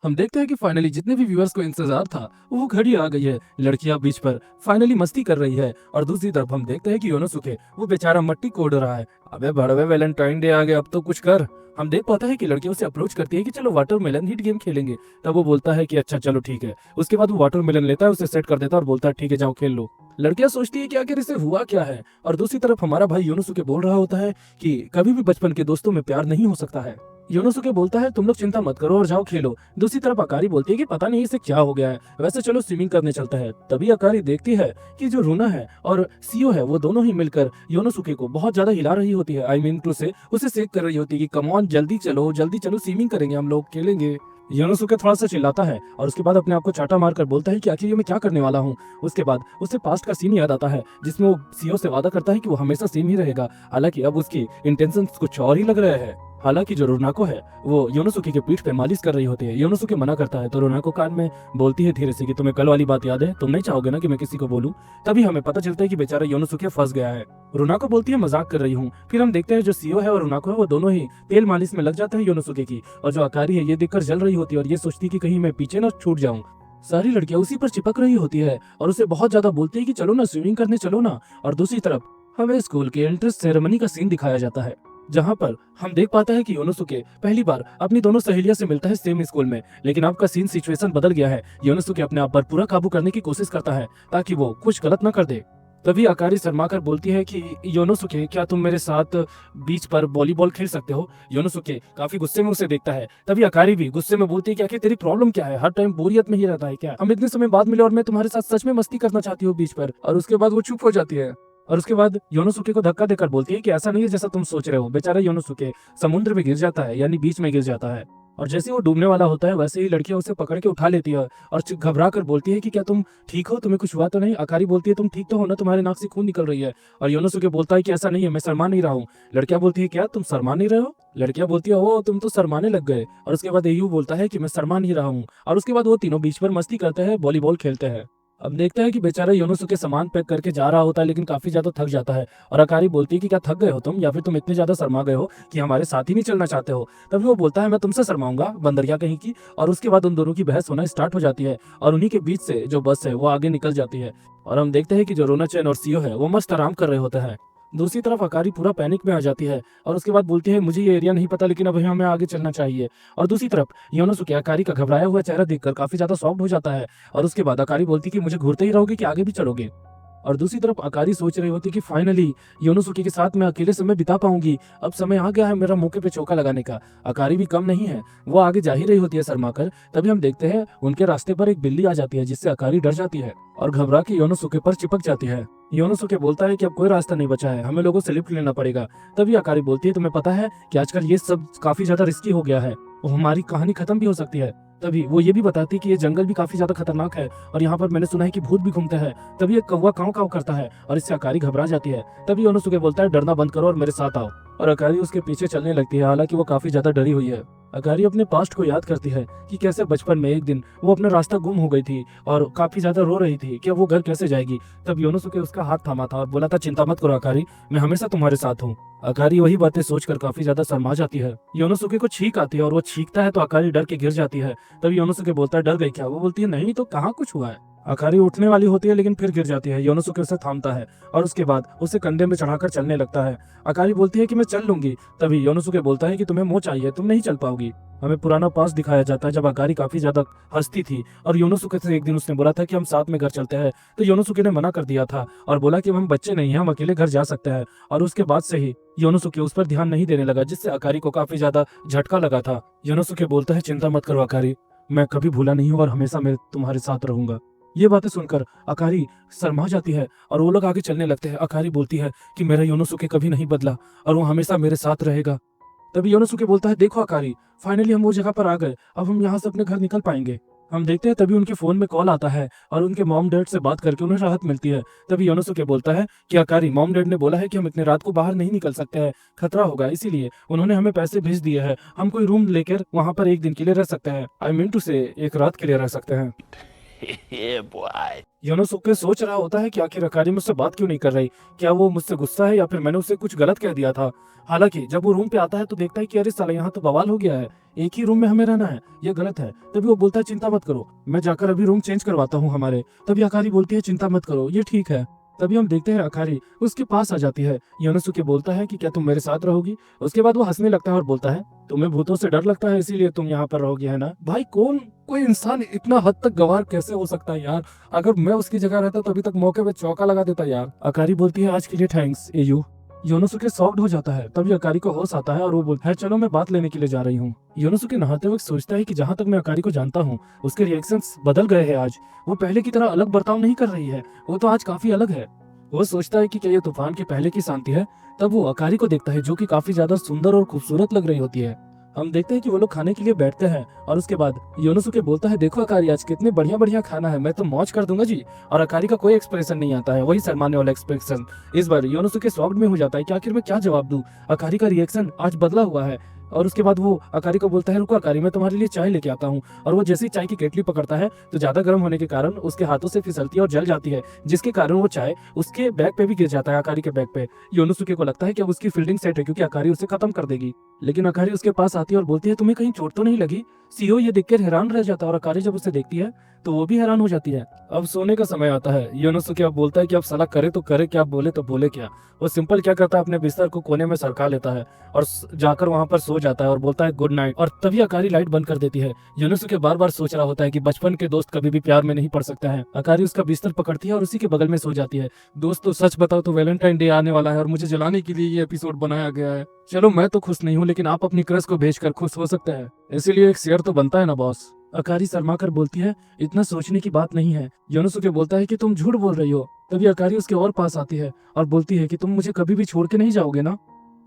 [SPEAKER 2] हम देखते हैं कि फाइनली जितने भी व्यूअर्स को इंतजार था वो घड़ी आ गई है। लड़कियां बीच पर फाइनली मस्ती कर रही है और दूसरी तरफ हम देखते हैं कि योनोसुके वो बेचारा मट्टी कोड़ रहा है। अबे बड़वे वैलेंटाइन डे आ गया, अब तो कुछ कर। हम देख पाते हैं कि लड़कियों से अप्रोच करती है कि चलो वाटरमेलन हिट गेम खेलेंगे। तब वो बोलता है कि अच्छा चलो ठीक है। उसके बाद वो वाटरमेलन लेता है, उसे सेट कर देता है और बोलता है ठीक है जाओ खेल लो। लड़कियां सोचती है कि आखिर इसे हुआ क्या है और दूसरी तरफ हमारा भाई योनोसुके बोल रहा होता है कि कभी भी बचपन के दोस्तों में प्यार नहीं हो सकता है। योनोसुके बोलता है तुम लोग चिंता मत करो और जाओ खेलो। दूसरी तरफ अकारी बोलती है कि पता नहीं इसे क्या हो गया है, वैसे चलो स्विमिंग करने चलता है। तभी अकारी देखती है कि जो रूना है और सीओ है वो दोनों ही मिलकर योनोसुके को बहुत ज्यादा हिला रही होती है। आई मीन टू से उसे सेक कर रही होती है कि कम ऑन जल्दी चलो स्विमिंग करेंगे, हम लोग खेलेंगे। योनोसुके थोड़ा सा चिल्लाता है और उसके बाद अपने आप को चाटा मारकर बोलता है कि आखिर ये मैं क्या करने वाला हूँ। उसके बाद उसे पास्ट का सीन याद आता है जिसमें वो सीओ से वादा करता है कि वो हमेशा सेम ही रहेगा, हालांकि अब उसकी इंटेंशंस कुछ और ही लग रहे हैं। हालांकि जो रुनाको है वो योनोसुके की पीठ पे मालिश कर रही होती है। योनोसुके मना करता है तो रुनाको कान में बोलती है धीरे से कि तुम्हें कल वाली बात याद है, तुम नहीं चाहोगे ना कि मैं किसी को बोलूं। तभी हमें पता चलता है कि बेचारा योनोसुके फंस गया है। रुनाको बोलती है मजाक कर रही हूँ। फिर हम देखते हैं जो सीओ है और रुनाको है वो दोनों ही तेल मालिश में लग जाते हैं योनोसुके की, और जो अकारी है ये देखकर जल रही होती है और ये सोचती है कि कहीं मैं पीछे ना छूट जाऊं। सारी लड़कियां उसी पर चिपक रही होती है और उसे बहुत ज्यादा बोलती है कि चलो ना स्विमिंग करने चलो ना। और दूसरी तरफ हमें स्कूल के एंट्रेंस सेरेमनी का सीन दिखाया जाता है, जहां पर हम देख पाते हैं कि योनोसुके पहली बार अपनी दोनों सहेलियों से मिलता है सेम स्कूल में। लेकिन अब का सीन सिचुएशन बदल गया है। योनोसुके अपने आप पर पूरा काबू करने की कोशिश करता है ताकि वो कुछ गलत न कर दे। तभी अकारी शर्माकर बोलती है कि योनोसुके क्या तुम मेरे साथ बीच पर वॉलीबॉल खेल सकते हो। योनोसुके काफी गुस्से में उसे देखता है। तभी अकारी भी गुस्से में बोलती है कि आखिर तेरी प्रॉब्लम क्या है, हर टाइम बोरियत में ही रहता है क्या, हम इतने समय बाद मिले और मैं तुम्हारे साथ सच में मस्ती करना चाहती हूँ बीच पर। और उसके बाद वो चुप हो जाती है और उसके बाद योनोसुके को धक्का देकर बोलती है कि ऐसा नहीं है जैसा तुम सोच रहे हो। बेचारा योनोसुके समुद्र में गिर जाता है, यानी बीच में गिर जाता है, और जैसे वो डूबने वाला होता है वैसे ही लड़कियां उसे पकड़ के उठा लेती है और घबरा कर बोलती है कि क्या तुम ठीक हो, तुम्हें कुछ हुआ तो नहीं। अकारी बोलती है तुम ठीक तो हो ना, तुम्हारे नाक से खून निकल रही है। और योनोसुके बोलता है कि ऐसा नहीं है, मैं शर्मा नहीं रहा हूँ। लड़कियां बोलती है क्या तुम शर्मा नहीं रहे हो। लड़कियां बोलती है ओ तुम तो शर्माने लग गए। और उसके बाद एयू बोलता है कि मैं शर्मा नहीं रहा हूँ। और उसके बाद वो तीनों बीच पर मस्ती करते हैं, वॉलीबॉल खेलते हैं। अब देखते हैं कि बेचारा योनोसुके सामान पैक करके जा रहा होता है लेकिन काफी ज्यादा थक जाता है। और अकारी बोलती है कि क्या थक गए हो तुम, या फिर तुम इतने ज्यादा शर्मा गए हो कि हमारे साथ ही नहीं चलना चाहते हो। तभी वो बोलता है मैं तुमसे शर्माऊंगा बंदरिया कहीं की। और उसके बाद उन दोनों की बहस होना स्टार्ट हो जाती है और उन्हीं के बीच से जो बस है वो आगे निकल जाती है। और हम देखते हैं कि जो रोना-चैन और सीओ है वो मस्त आराम कर रहे होते हैं। दूसरी तरफ अकारी पूरा पैनिक में आ जाती है और उसके बाद बोलती है मुझे ये एरिया नहीं पता लेकिन अब हमें आगे चलना चाहिए। और दूसरी तरफ योनोसुके अकारी का घबराया हुआ चेहरा देखकर काफी ज्यादा सॉफ्ट हो जाता है। और उसके बाद अकारी बोलती कि मुझे घूरते ही रहोगे कि आगे भी चलोगे। और दूसरी तरफ अकारी सोच रही होती कि फाइनली योनोसुके के साथ मैं अकेले समय बिता पाऊंगी, अब समय आ गया है मेरा मौके पे चौका लगाने का। अकारी भी कम नहीं है, वो आगे जा ही रही होती है शर्माकर। तभी हम देखते हैं उनके रास्ते पर एक बिल्ली आ जाती है जिससे अकारी डर जाती है और घबरा के योनोसुके पर चिपक जाती है। योनोसुके बोलता है कि अब कोई रास्ता नहीं बचा है, हमें लोगों से लिफ्ट लेना पड़ेगा। तभी अकारी बोलती है तुम्हें पता है कि आजकल ये सब काफी ज्यादा रिस्की हो गया है, वो हमारी कहानी खत्म भी हो सकती है। तभी वो ये भी बताती है कि ये जंगल भी काफी ज्यादा खतरनाक है और यहाँ पर मैंने सुना है कि भूत भी घूमते हैं। तभी एक कौवा काव काव करता है और इससे अकारी घबरा जाती है। तभी योनोसुके बोलता है डरना बंद करो और मेरे साथ आओ। और अकारी उसके पीछे चलने लगती है, हालांकि वो काफी ज्यादा डरी हुई है। अकारी अपने पास्ट को याद करती है कि कैसे बचपन में एक दिन वो अपना रास्ता गुम हो गई थी और काफी ज्यादा रो रही थी कि वो घर कैसे जाएगी। तब योनोसुके उसका हाथ थामा था और बोला था चिंता मत करो अकारी, मैं हमेशा तुम्हारे साथ हूँ। अकारी वही बातें सोचकर काफी ज्यादा शर्मा जाती है। योनोसुके को छींक आती है और वो छींकता है तो अकारी डर के गिर जाती है। तभी योनोसुके बोलता है डर गई क्या। वो बोलती है नहीं तो कहाँ कुछ हुआ है। अकारी उठने वाली होती है लेकिन फिर गिर जाती है। योनोसुके उसे थामता है और उसके बाद उसे कंधे में चढ़ाकर चलने लगता है। अकारी बोलती है कि मैं चल लूंगी। तभी योनोसुके बोलता है कि तुम्हें मोह चाहिए, तुम नहीं चल पाओगी। हमें पुराना पास दिखाया जाता है जब अकारी काफी ज्यादा हंसती थी और योनोसुके से एक दिन उसने बोला था कि हम साथ में घर चलते हैं, तो योनोसुके ने मना कर दिया था और बोला कि हम बच्चे नहीं हैं, हम अकेले घर जा सकते हैं। और उसके बाद से ही योनोसुके उस पर ध्यान नहीं देने लगा, जिससे अकारी को काफी ज्यादा झटका लगा था। योनोसुके बोलता है चिंता मत करो अकारी, मैं कभी भूला नहीं हूँ और हमेशा मैं तुम्हारे साथ रहूंगा। ये बातें सुनकर अकारी शर्मा जाती है और वो लोग आगे चलने लगते हैं। अकारी बोलती है कि मेरा योनोसुके कभी नहीं बदला और वो हमेशा मेरे साथ रहेगा। तभी योनोसुके बोलता है देखो अकारी, फाइनली हम वो जगह पर आ गए, अब हम यहाँ से अपने घर निकल पाएंगे। हम देखते हैं तभी उनके फोन में कॉल आता है और उनके मॉम डैड से बात करके उन्हें राहत मिलती है। तभी योनोसुके बोलता है कि अकारी, मॉम डैड ने बोला है कि हम इतने रात को बाहर नहीं निकल सकते हैं, खतरा होगा, इसीलिए उन्होंने हमें पैसे भेज दिए हैं। हम कोई रूम लेकर वहाँ पर एक दिन के लिए रह सकते हैं, आई मीन टू से एक रात के लिए रह सकते हैं। योनोसुके सोच रहा होता है कि आखिर अकारी मुझसे बात क्यों नहीं कर रही, क्या वो मुझसे गुस्सा है या फिर मैंने उसे कुछ गलत कह दिया था। हालांकि जब वो रूम पे आता है तो देखता है कि अरे साला यहाँ तो बवाल हो गया है, एक ही रूम में हमें रहना है, ये गलत है। तभी वो बोलता है चिंता मत करो, मैं जाकर अभी रूम चेंज करवाता हूँ हमारे। तभी अकारी बोलती है चिंता मत करो, ये ठीक है। तभी हम देखते हैं अकारी उसके पास आ जाती है। योनोसुके बोलता है कि क्या तुम मेरे साथ रहोगी। उसके बाद वो हंसने लगता है और बोलता है तुम्हें भूतों से डर लगता है इसीलिए तुम यहाँ पर रहोगी, है ना। भाई कोई इंसान इतना हद तक गवार कैसे हो सकता है यार, अगर मैं उसकी जगह रहता तो अभी तक मौके पे चौका लगा देता यार। अकारी बोलती है आज के लिए थैंक्स एयू। योनोसुके सॉफ्ट हो जाता है। तभी अकारी को होश आता है और वो बोलता है चलो मैं बात लेने के लिए जा रही हूँ। योनोसुके नहाते वक्त सोचता है कि जहाँ तक मैं अकारी को जानता हूँ उसके रिएक्शंस बदल गए हैं आज, वो पहले की तरह अलग बर्ताव नहीं कर रही है, वो तो आज काफी अलग है। वो सोचता है कि क्या ये तूफान के पहले की शांति है। तब वो अकारी को देखता है जो कि काफी ज्यादा सुंदर और खूबसूरत लग रही होती है। हम देखते हैं कि वो लोग खाने के लिए बैठते हैं और उसके बाद योनोसुके बोलता है देखो अकारी, आज कितने बढ़िया बढ़िया खाना है, मैं तो मौज कर दूंगा जी। और अकारी का कोई एक्सप्रेशन नहीं आता है, वही शर्माने वाला एक्सप्रेशन। इस बार योनोसुके शॉक्ड में हो जाता है कि आखिर मैं क्या जवाब दूं। अकारी का रिएक्शन आज बदला हुआ है, और उसके बाद वो अकारी को बोलता है, रुको अकारी, मैं तुम्हारे लिए चाय लेके आता हूँ। और वो जैसे ही चाय की केटली पकड़ता है तो ज्यादा गर्म होने के कारण उसके हाथों से फिसलती है और जल जाती है, जिसके कारण वो चाय उसके बैग पे भी गिर जाता है, अकारी के बैग पे। योनोसुके को लगता है कि अब उसकी फील्डिंग सेट है क्योंकि अकारी उसे खत्म कर देगी। लेकिन अकारी उसके पास आती है और बोलती है, तुम्हें कहीं चोट तो नहीं लगी? सीओ ये देखकर हैरान रह जाता है और अकारी जब उसे देखती है तो वो भी हैरान हो जाती है। अब सोने का समय आता है। योनोसुके अब बोलता है कि अब साला करे तो करे क्या, बोले तो बोले क्या। वो सिंपल क्या करता है, अपने बिस्तर को कोने में सरका लेता है और जाकर वहां पर सो जाता है और बोलता है गुड नाइट। और तभी अकारी लाइट बंद कर देती है। योनोसुके बार बार सोच रहा होता है कि बचपन के दोस्त कभी भी प्यार में नहीं पड़ सकते हैं। अकारी उसका बिस्तर पकड़ती है और उसी के बगल में सो जाती है। दोस्तों सच बताओ तो वैलेंटाइन डे आने वाला है और मुझे जलाने के लिए ये एपिसोड बनाया गया है। चलो मैं तो खुश नहीं हूँ, लेकिन आप अपनी क्रश को भेजकर खुश हो सकते हैं, इसीलिए एक शेयर तो बनता है ना बॉस। अकारी शर्मा कर बोलती है, इतना सोचने की बात नहीं है। योनोसुके बोलता है कि तुम झूठ बोल रही हो। तभी अकारी उसके और पास आती है और बोलती है कि तुम मुझे कभी भी छोड़ के नहीं जाओगे ना।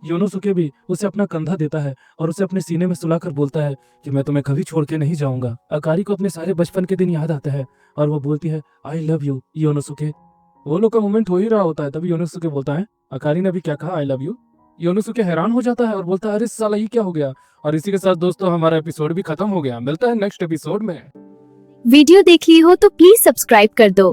[SPEAKER 2] योनोसुके भी उसे अपना कंधा देता है और उसे अपने सीने में सुलाकर बोलता है कि मैं तुम्हें कभी छोड़ के नहीं जाऊंगा। अकारी को अपने सारे बचपन के दिन याद आते हैं और वो बोलती है, आई लव यू योनोसुके। वो लोग का मोमेंट हो ही रहा होता है, तभी योनोसुके बोलता है, अकारी ने भी क्या कहा, आई लव यू। योनोसुके हैरान हो जाता है और बोलता है, अरे साला ये क्या हो गया। और इसी के साथ दोस्तों हमारा एपिसोड भी खत्म हो गया। मिलता है नेक्स्ट एपिसोड में।
[SPEAKER 5] वीडियो देख ली हो तो प्लीज सब्सक्राइब कर दो।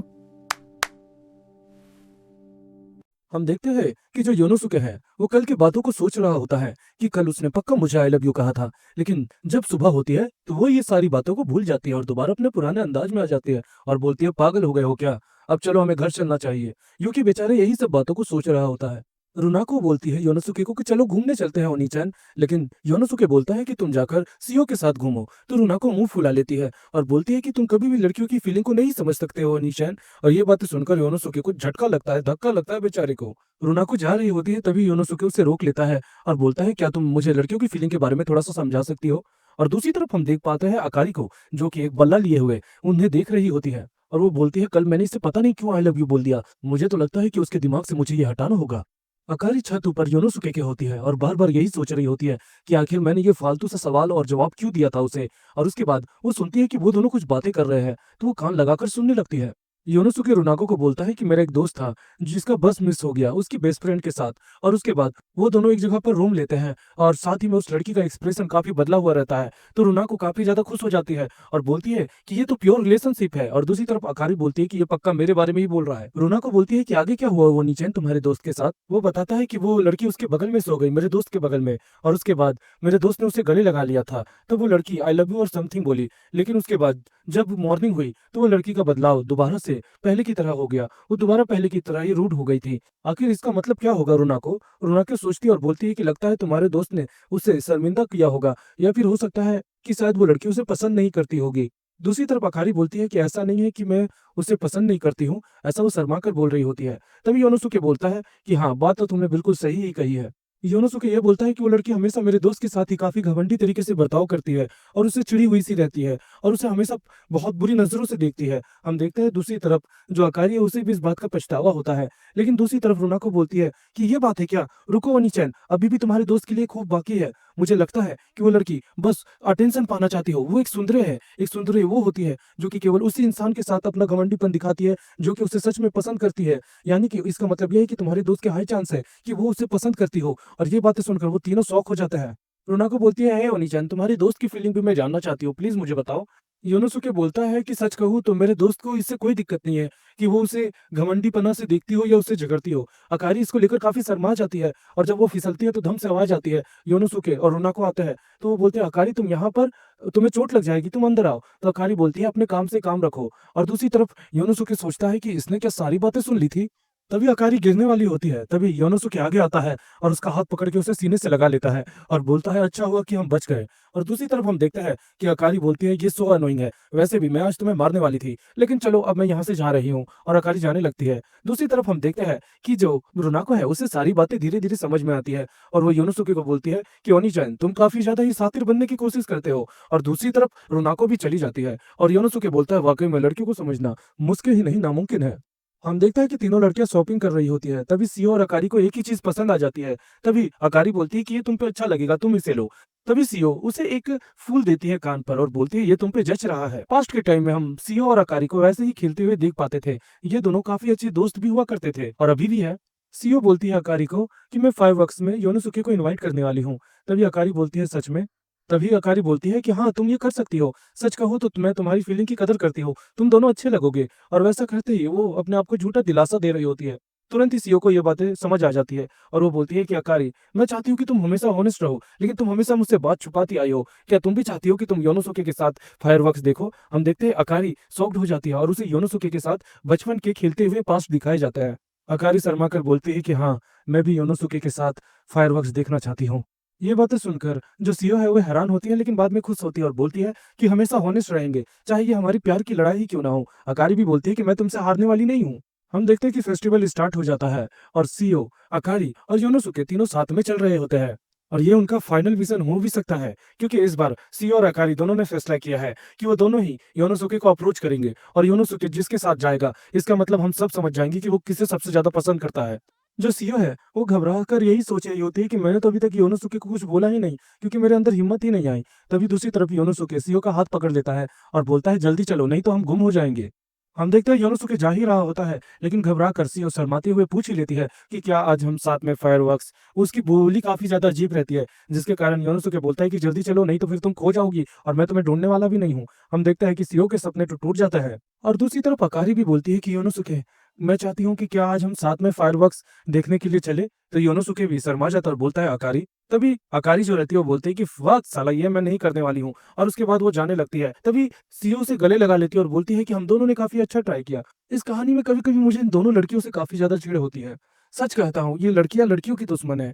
[SPEAKER 2] हम देखते हैं कि जो योनोसुके है वो कल की बातों को सोच रहा होता है कि कल उसने पक्का मुझे आई लव यू कहा था। लेकिन जब सुबह होती है तो वो ये सारी बातों को भूल जाती है और दोबारा अपने पुराने अंदाज में आ जाती है और बोलती है, पागल हो गए हो क्या, अब चलो हमें घर चलना चाहिए। यूकी बेचारे यही सब बातों को सोच रहा होता है। रुनाको बोलती है योनोसुके को कि चलो घूमने चलते हैं ओनीचैन, लेकिन योनोसुके बोलता है कि तुम जाकर सीओ के साथ घूमो। तो रुनाको मुंह फुला लेती है और बोलती है कि तुम कभी भी लड़कियों की फीलिंग को नहीं समझ सकते हो ओनीचैन। और ये बातें सुनकर योनोसुके को झटका लगता है, धक्का लगता है बेचारे को। रुनाको जा रही होती है तभी योनोसुके उसे रोक लेता है और बोलता है, क्या तुम मुझे लड़कियों की फीलिंग के बारे में थोड़ा सा समझा सकती हो। और दूसरी तरफ हम देख पाते हैं अकारी को, जो कि एक बल्ला लिए हुए उन्हें देख रही होती है और वो बोलती है, कल मैंने इसे पता नहीं क्यों आई लव यू बोल दिया, मुझे तो लगता है कि उसके दिमाग से मुझे ये हटाना होगा। अकारी छत ऊपर योनोसुके के होती है और बार बार यही सोच रही होती है कि आखिर मैंने ये फालतू सा सवाल और जवाब क्यों दिया था उसे। और उसके बाद वो सुनती है कि वो दोनों कुछ बातें कर रहे हैं तो वो कान लगाकर सुनने लगती है। योनोसुके रुनाको को बोलता है कि मेरा एक दोस्त था जिसका बस मिस हो गया उसकी बेस्ट फ्रेंड के साथ। और उसके बाद वो दोनों एक जगह पर रूम लेते हैं और साथ ही में उस लड़की का एक्सप्रेशन काफी बदला हुआ रहता है। तो रुनाको काफी ज्यादा खुश हो जाती है और बोलती है कि ये तो प्योर रिलेशनशिप है। और दूसरी तरफ अकारी बोलती है कि ये पक्का मेरे बारे में ही बोल रहा है। रुनाको बोलती है कि आगे क्या हुआ वो नीचेन तुम्हारे दोस्त के साथ। वो बताता है कि वो लड़की उसके बगल में सो गई, मेरे दोस्त के बगल में, और उसके बाद मेरे दोस्त ने उसे गले लगा लिया था। तब वो लड़की आई लव यू और समथिंग बोली, लेकिन उसके बाद जब मॉर्निंग हुई तो वो लड़की का बदलाव दोबारा से पहले की तरह हो गया। वो दोबारा पहले की तरह ही रूड हो गई थी। आखिर इसका मतलब क्या होगा रुनाको सोचती है और बोलती है कि लगता है तुम्हारे दोस्त ने उसे शर्मिंदा किया होगा, या फिर हो सकता है कि शायद वो लड़की उसे पसंद नहीं करती होगी। दूसरी तरफ अकारी बोलती है कि ऐसा नहीं है कि मैं उसे पसंद नहीं करती हूँ, ऐसा वो शर्मा कर बोल रही होती है। तभी योनोसुके बोलता है कि हाँ, बात तो तुमने बिल्कुल सही ही कही है। योनोसुके ये बोलता है कि वो लड़की हमेशा मेरे दोस्त के साथ ही काफी घमंडी तरीके से बर्ताव करती है और उसे चिड़ी हुई सी रहती है और उसे हमेशा बहुत बुरी नजरों से देखती है। हम देखते हैं दूसरी तरफ जो अकारी है उसे भी इस बात का पछतावा होता है। लेकिन दूसरी तरफ रुनाको बोलती है कि ये बात है क्या, रुको ओनीचैन, अभी भी तुम्हारे दोस्त के लिए खूब बाकी है। मुझे लगता है कि वो लड़की बस अटेंशन पाना चाहती हो। वो एक सुंदरे है, एक सुंदरे वो होती है जो कि केवल उसी इंसान के साथ अपना घमंडीपन दिखाती है जो कि उसे सच में पसंद करती है। यानी कि इसका मतलब यह है कि तुम्हारे दोस्त के हाई चांस है कि वो उसे पसंद करती हो। और ये बातें सुनकर वो तीनों शौक हो जाते हैं। रुनाको बोलती है, हे ओनीचैन, तुम्हारी दोस्त की फीलिंग भी मैं जानना चाहती हूँ, प्लीज मुझे बताओ। योनोसुके बोलता है कि सच कहूँ तो मेरे दोस्त को इससे कोई दिक्कत नहीं है कि वो उसे घमंडीपना से देखती हो या उससे झगड़ती हो। अकारी इसको लेकर काफी शर्मा जाती है और जब वो फिसलती है तो धम से आवाज आती है। योनोसुके और रुनाको आते हैं तो वो बोलते हैं, अकारी तुम यहाँ पर, तुम्हें चोट लग जाएगी, तुम अंदर आओ। तो अकारी बोलती है, अपने काम से काम रखो। और दूसरी तरफ योनोसुके सोचता है कि इसने क्या सारी बातें सुन ली थी। तभी अकारी गिरने वाली होती है। तभी योनोसुके आगे आता है और उसका हाथ पकड़ के उसे सीने से लगा लेता है और बोलता है, अच्छा हुआ कि हम बच गए। और दूसरी तरफ हम देखते हैं कि अकारी बोलती है, ये सो अनोइंग है, वैसे भी मैं आज तुम्हें मारने वाली थी, लेकिन चलो अब मैं यहाँ से जा रही हूँ। और अकारी जाने लगती है। दूसरी तरफ हम देखते हैं कि जो रुनाको है उसे सारी बातें धीरे धीरे समझ में आती है और वो योनोसुके को बोलती है कि ओनीचैन, तुम काफी ज्यादा ही सातिर बनने की कोशिश करते हो। और दूसरी तरफ रुनाको भी चली जाती है और योनोसुके बोलता है, वाकई में लड़कियों को समझना मुश्किल ही नहीं नामुमकिन है। हम देखते हैं कि तीनों लड़कियां शॉपिंग कर रही होती है। तभी सीओ और अकारी को एक ही चीज पसंद आ जाती है। तभी अकारी बोलती है कि ये तुम पे अच्छा लगेगा, तुम इसे लो। तभी सीओ उसे एक फूल देती है कान पर और बोलती है, ये तुम पे जच रहा है। पास्ट के टाइम में हम सीओ और अकारी को वैसे ही खेलते हुए देख पाते थे। ये दोनों काफी अच्छे दोस्त भी हुआ करते थे और अभी भी है। सीईओ बोलती है अकारी को कि मैं फायरवर्क्स में योनोसुके को इनवाइट करने वाली हूँ। तभी अकारी बोलती है सच में? तभी अकारी बोलती है कि हाँ, तुम ये कर सकती हो। सच कहूँ तो मैं तुम्हारी फीलिंग की कदर करती हूँ। तुम दोनों अच्छे लगोगे। और वैसा करते ही वो अपने आप को झूठा दिलासा दे रही होती है। तुरंत ही सीईओ को ये बातें समझ आ जाती है और वो बोलती है कि अकारी, मैं चाहती हूँ कि तुम हमेशा ऑनेस्ट रहो, लेकिन तुम हमेशा मुझसे बात छुपाती आई हो। क्या तुम भी चाहती हो कि तुम योनोसुके के साथ फायरवर्क्स देखो? हम देखते हैं अकारी शॉक्ड हो जाती है और उसे योनोसुके के साथ बचपन के खेलते हुए पास्ट दिखाया जाता है। अकारी शर्मा कर बोलती है कि हाँ, मैं भी योनोसुके के साथ फायरवर्क्स देखना चाहती हूँ। ये बातें सुनकर जो सीईओ है वो हैरान होती है, लेकिन बाद में खुश होती है और बोलती है कि हमेशा हॉनेस्ट रहेंगे, चाहे ये हमारी प्यार की लड़ाई ही क्यों ना हो। अकारी भी बोलती है कि मैं तुमसे हारने वाली नहीं हूँ। हम देखते हैं कि फेस्टिवल स्टार्ट हो जाता है और सीईओ, अकारी और योनोसुके तीनों साथ में चल रहे होते हैं। और ये उनका फाइनल विजन हो भी सकता है, क्योंकि इस बार सीईओ और अकारी दोनों ने फैसला किया है कि वो दोनों ही योनोसुके को अप्रोच करेंगे और योनोसुके जिसके साथ जाएगा, इसका मतलब हम सब समझ जाएंगे कि वो किसे सबसे ज्यादा पसंद करता है। जो सीईओ है वो घबरा कर यही सोच रही होती है कि मैंने तो अभी तक योनोसुके को कुछ बोला ही नहीं, क्योंकि मेरे अंदर हिम्मत ही नहीं आई। तभी दूसरी तरफ योनोसुके सीईओ का हाथ पकड़ लेता है और बोलता है जल्दी चलो, नहीं तो हम गुम हो जाएंगे। हम देखते हैं योनोसुके जा ही रहा होता है, लेकिन घबरा कर सीईओ शर्माते हुए पूछ ही लेती है कि क्या आज हम साथ में फायरवर्क्स। उसकी बोली काफी ज्यादा अजीब रहती है, जिसके कारण योनोसुके बोलता है कि जल्दी चलो, नहीं तो फिर तुम खो जाओगी और मैं तुम्हें ढूंढने वाला भी नहीं हूँ। हम देखते हैं कि सीईओ के सपने तो टूट जाते हैं। और दूसरी तरफ अकारी भी बोलती है कि योनोसुके, मैं चाहती हूँ कि क्या आज हम साथ में फायरवर्क्स देखने के लिए चले? तो योनोसुके भी शर्मा जाता है और बोलता है अकारी। तभी अकारी जो रहती है वो बोलती है कि वाह साला, ये मैं नहीं करने वाली हूँ। और उसके बाद वो जाने लगती है। तभी सीईओ से गले लगा लेती है और बोलती है कि हम दोनों ने काफी अच्छा ट्राई किया। इस कहानी में कभी कभी मुझे इन दोनों लड़कियों से काफी ज्यादा चिढ़ होती है। सच कहता हूँ, ये लड़कियां लड़कियों की दुश्मन है।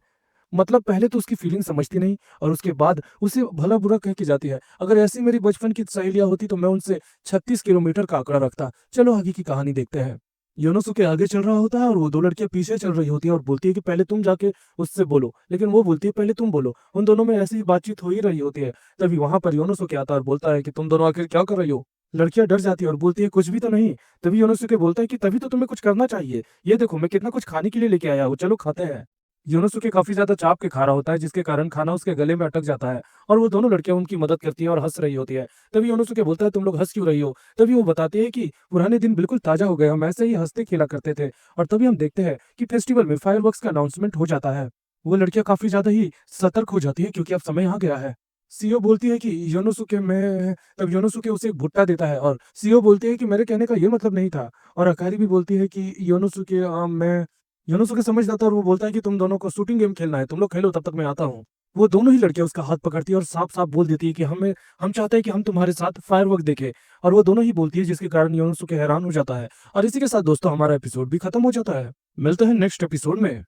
[SPEAKER 2] मतलब पहले तो उसकी फीलिंग समझती नहीं और उसके बाद उसे भला बुरा कह के जाती है। अगर ऐसी मेरी बचपन की सहेलियां होती तो मैं उनसे 36 किलोमीटर का आंकड़ा रखता। चलो आगे की कहानी देखते हैं। योनोसुके आगे चल रहा होता है और वो दो लड़कियां पीछे चल रही होती हैं और बोलती है कि पहले तुम जाके उससे बोलो, लेकिन वो बोलती है पहले तुम बोलो। उन दोनों में ऐसी ही बातचीत हो ही रही होती है। तभी वहां पर योनोसुके आता है और बोलता है कि तुम दोनों आखिर क्या कर रही हो? लड़कियां डर जाती है और बोलती है कुछ भी तो नहीं। तभी योनोसुके बोलता है कि तभी तो तुम्हें कुछ करना चाहिए। ये देखो मैं कितना कुछ खाने के लिए लेके आया हूँ, चलो खाते हैं। योनोसुके काफी ज्यादा चाप के खा रहा होता है, जिसके कारण खाना उसके गले में अटक जाता है और वो दोनों लड़कियां उनकी मदद करती हैं और हंस रही होती है। तभी योनोसुके बोलता है तुम लोग हंस क्यों रही हो? तभी वो बताते हैं कि पुराने दिन बिल्कुल ताजा हो गए, हम ऐसे ही हंसते खेला करते थे। और तभी हम देखते हैं कि फेस्टिवल में फायरवर्क्स का अनाउंसमेंट हो जाता है। वो लड़कियां काफी ज्यादा ही सतर्क हो जाती है, क्योंकि अब समय आ गया है। सीईओ बोलती है कि योनोसुके मैं तब योनोसुके उसे एक भुट्टा देता है और सीईओ बोलती है कि मेरे कहने का ये मतलब नहीं था। और अकारी भी बोलती है कि योनोसुके मैं योनोसुके समझ जाता है और वो बोलता है कि तुम दोनों को शूटिंग गेम खेलना है, तुम लोग खेलो, तब तक मैं आता हूँ। वो दोनों ही लड़कियां उसका हाथ पकड़ती है और साफ साफ बोल देती है कि हम चाहते हैं कि हम तुम्हारे साथ फायरवर्क देखें। और वो दोनों ही बोलती है, जिसके कारण योनोसुके हैरान हो जाता है। और इसी के साथ दोस्तों हमारा एपिसोड भी खत्म हो जाता है। मिलते हैं नेक्स्ट एपिसोड में।